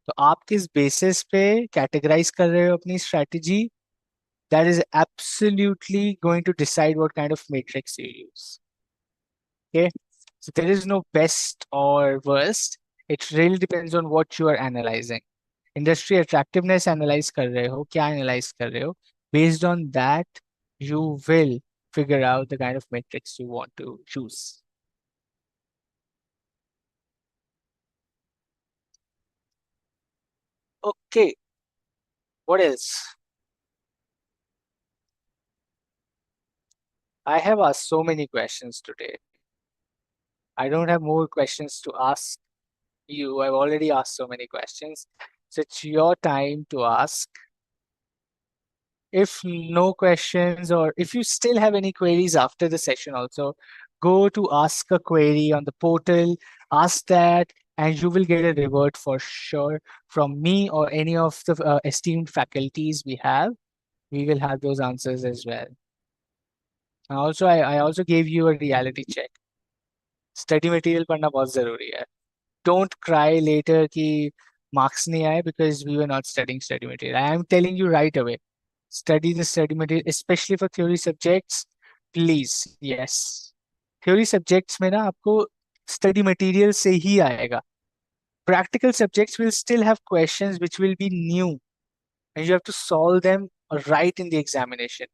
Speaker 1: तो आप किस basis पे categorize कर रहे हो अपनी strategy, that is absolutely going to decide what kind of matrix you use. Okay, so there is no best or worst. It really depends on what you are analyzing. Industry attractiveness analyze कर रहे हो, क्या analyze कर रहे हो? Based on that, you will figure out the kind of matrix you want to choose. Okay, what else? I have asked so many questions today. I don't have more questions to ask you. I've already asked so many questions. So it's your time to ask. If no questions, or if you still have any queries after the session also, go to ask a query on the portal, ask that, and you will get a reward for sure from me or any of the esteemed faculties we have. We will have those answers as well. And also, I also gave you a reality check. Study material पढ़ना बहुत जरूरी है. Don't cry later कि marks नहीं आए because we were not studying study material. I am telling you right away. Study the study material, especially for theory subjects. Please, yes. Theory subjects में ना आपको study material से ही आएगा. Practical subjects will still have questions which will be new, and you have to solve them right in the examination.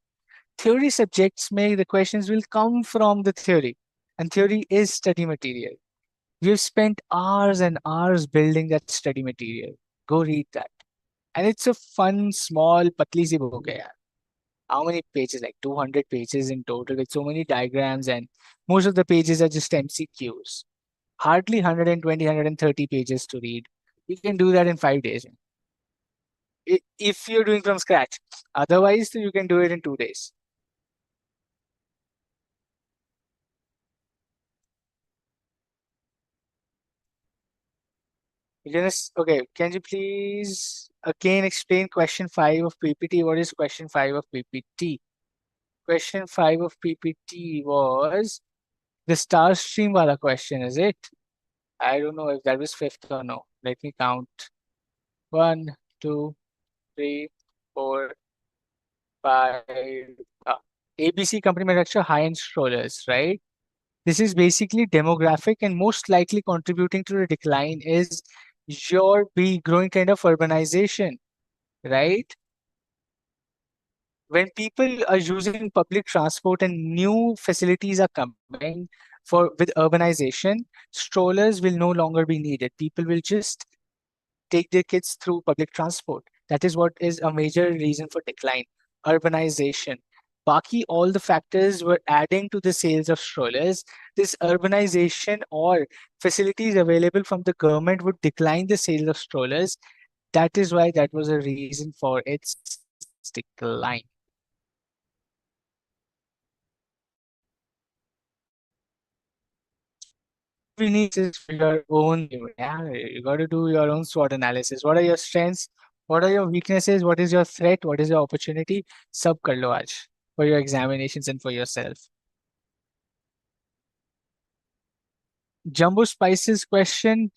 Speaker 1: Theory subjects may the questions will come from the theory, and theory is study material. We've spent hours and hours building that study material. Go read that. And it's a fun, small, patli si book hai yaar. How many pages? Like 200 pages in total with so many diagrams, and most of the pages are just MCQs. Hardly 120, 130 pages to read. You can do that in 5 days. If you're doing from scratch. Otherwise, you can do it in 2 days. Okay, can you please again explain question 5 of PPT? What is question 5 of PPT? Question 5 of PPT was the star stream wala question, is it? I don't know if that was fifth or no. Let me count. 1, 2, 3, 4, 5. Ah, ABC company manufacture high-end strollers, right? This is basically demographic, and most likely contributing to the decline is your be growing kind of urbanization, right? When people are using public transport and new facilities are coming for with urbanization, strollers will no longer be needed. People will just take their kids through public transport. That is what is a major reason for decline, urbanization. Baki, all the factors were adding to the sales of strollers. This urbanization or facilities available from the government would decline the sales of strollers. That is why that was a reason for its decline. We need is for your own, yeah, you got to do your own SWOT analysis. What are your strengths? What are your weaknesses? What is your threat? What is your opportunity? Sab kar lo aaj for your examinations and for yourself. Jumbo spices question.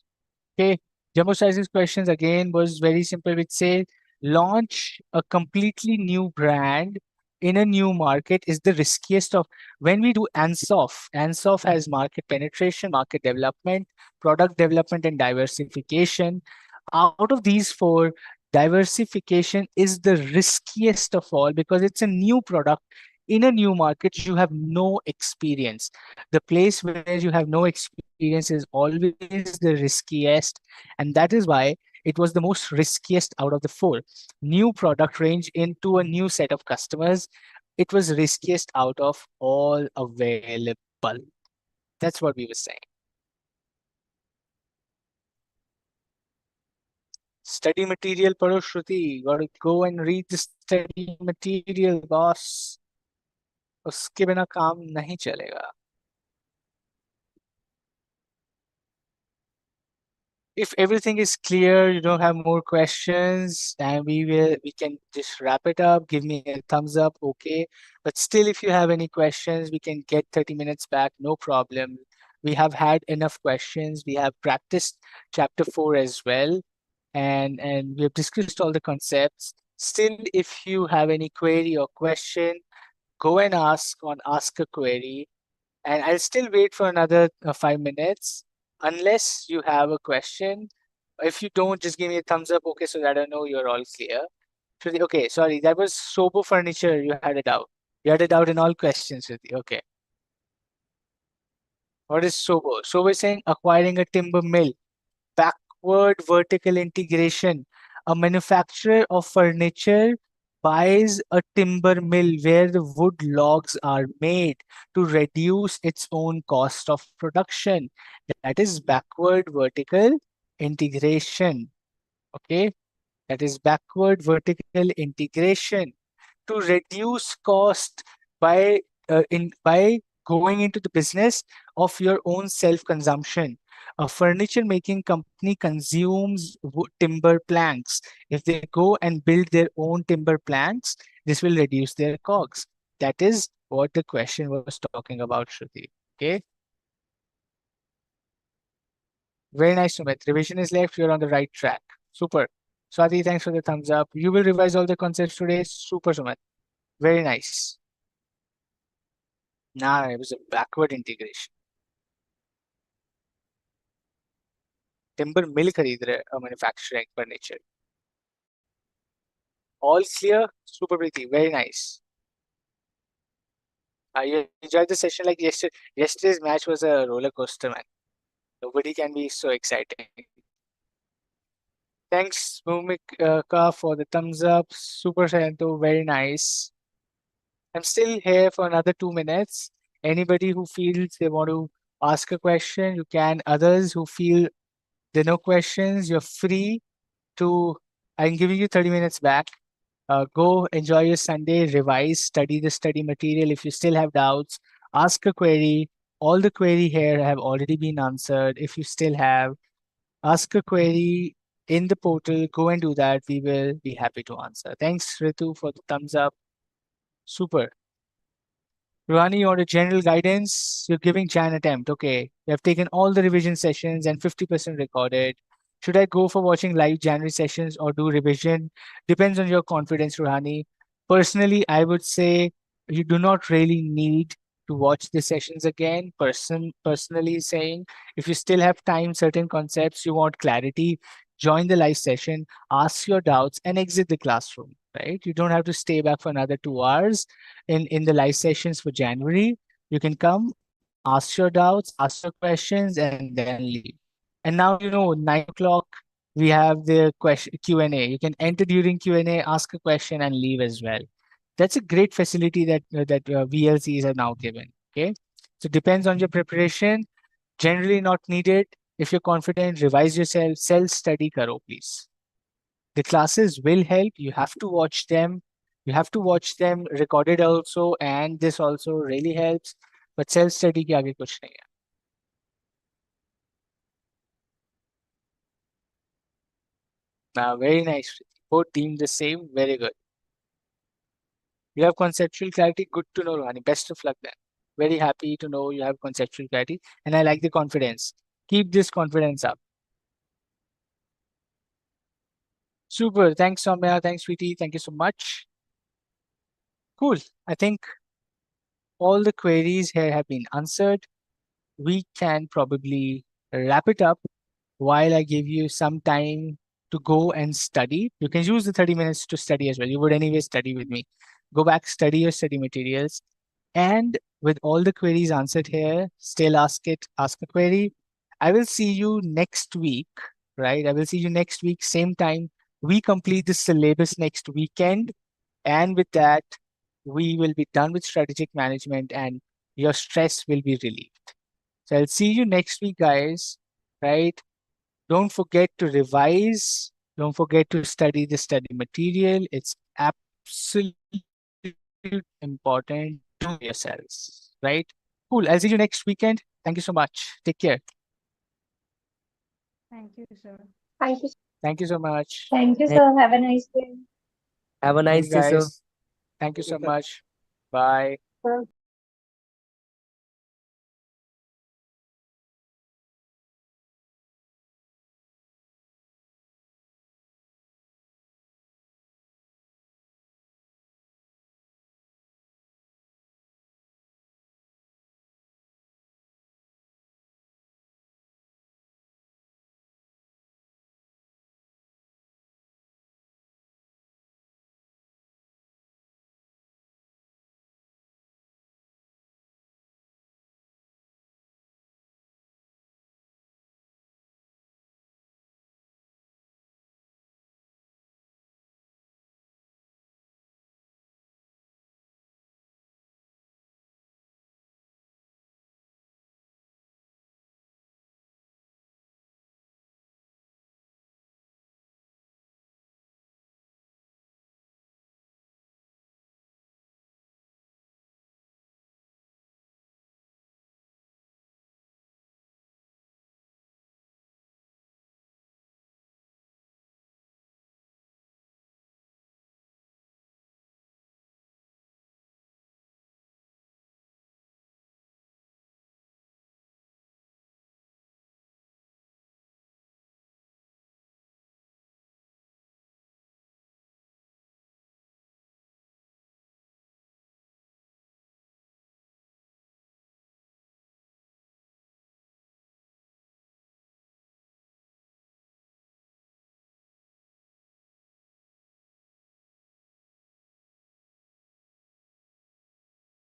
Speaker 1: Okay, Jumbo Sizes questions again was very simple, which say launch a completely new brand in a new market is the riskiest of when we do Ansoff. Ansoff has market penetration, market development, product development, and diversification. Out of these four, diversification is the riskiest of all because it's a new product in a new market. You have no experience. The place where you have no experience is always the riskiest, and that is why it was the most riskiest out of the four. New product range into a new set of customers, it was riskiest out of all available. That's what we were saying. Study material, पढ़ो श्रुति. Gotta go and read the study material, boss. उसके बिना काम नहीं चलेगा. If everything is clear, you don't have more questions, and we can just wrap it up. Give me a thumbs up, okay. But still, if you have any questions, we can get 30 minutes back, no problem. We have had enough questions. We have practiced chapter 4 as well, and we have discussed all the concepts. Still, if you have any query or question, go and ask on Ask a Query, and I'll still wait for another 5 minutes unless you have a question. If you don't, just give me a thumbs up, okay, so that I know you're all clear. Okay, sorry, that was Sobo Furniture. You had it out. You had it out in all questions, Shruti. Okay. What is Sobo? Sobo is saying acquiring a timber mill, backward vertical integration. A manufacturer of furniture buys a timber mill where the wood logs are made to reduce its own cost of production. That is backward vertical integration. Okay, that is backward vertical integration. to reduce cost by by going into the business of your own self-consumption. A furniture making company consumes timber planks. If they go and build their own timber planks, this will reduce their costs. That is what the question was talking about, Shruti. Okay. Very nice, Sumit. Revision is left. You're on the right track. Super. Swati, thanks for the thumbs up. You will revise all the concepts today. Super, Sumit. Very nice. Nah, it was a backward integration. Timber mill खरीद रहे हैं, manufacturing furniture. All clear? Super Preeti. Very nice. You enjoyed the session like yesterday. Yesterday's match was a roller coaster, man. Nobody can be so exciting. Thanks, Bhumika, for the thumbs up. Super Shanto, very nice. I'm still here for another 2 minutes. Anybody who feels they want to ask a question, you can. Others who feel there are no questions, you're free to. I'm giving you 30 minutes back. Go enjoy your Sunday, revise, study the study material. If you still have doubts, ask a query. All the query here have already been answered. If you still have, ask a query in the portal. Go and do that. We will be happy to answer. Thanks, Ritu, for the thumbs up. Super. Ruhani, you want a general guidance? You're giving Jan attempt. Okay. You have taken all the revision sessions and 50% recorded. Should I go for watching live January sessions or do revision? Depends on your confidence, Ruhani. Personally, I would say you do not really need to watch the sessions again. Personally saying, if you still have time, certain concepts, you want clarity, join the live session, ask your doubts, and exit the classroom. Right? You don't have to stay back for another 2 hours in the live sessions for January. You can come, ask your doubts, ask your questions, and then leave. And now 9 o'clock we have the question Q&A. You can enter during Q&A, ask a question, and leave as well. That's a great facility that VLCs are now given. Okay, so depends on your preparation. Generally not needed. If you're confident, revise yourself. Self study karo, please. The classes will help. You have to watch them. You have to watch them recorded also, and this also really helps. But self study के आगे कुछ नहीं है. Very nice. Both team the same. Very good. You have conceptual clarity. Good to know, Rohani. Best of luck then. Very happy to know you have conceptual clarity, and I like the confidence. Keep this confidence up. Super. Thanks, Soumya. Thanks, sweetie. Thank you so much. Cool. I think all the queries here have been answered. We can probably wrap it up while I give you some time to go and study. You can use the 30 minutes to study as well. You would anyway study with me. Go back, study your study materials. And with all the queries answered here, still ask a query. I will see you next week, right? I will see you next week, same time. We complete the syllabus next weekend. And with that, we will be done with strategic management and your stress will be relieved. So I'll see you next week, guys, right? Don't forget to revise. Don't forget to study the study material. It's absolutely important to yourselves, right? Cool. I'll see you next weekend. Thank you so much. Take care.
Speaker 2: Thank you, sir.
Speaker 3: Thank you.
Speaker 1: Thank you so much.
Speaker 3: Thank you, sir. Have a nice day.
Speaker 4: Have a
Speaker 1: Thank
Speaker 4: nice
Speaker 1: you,
Speaker 4: day, sir.
Speaker 1: guys. Thank you so much. Bye.
Speaker 3: Sir.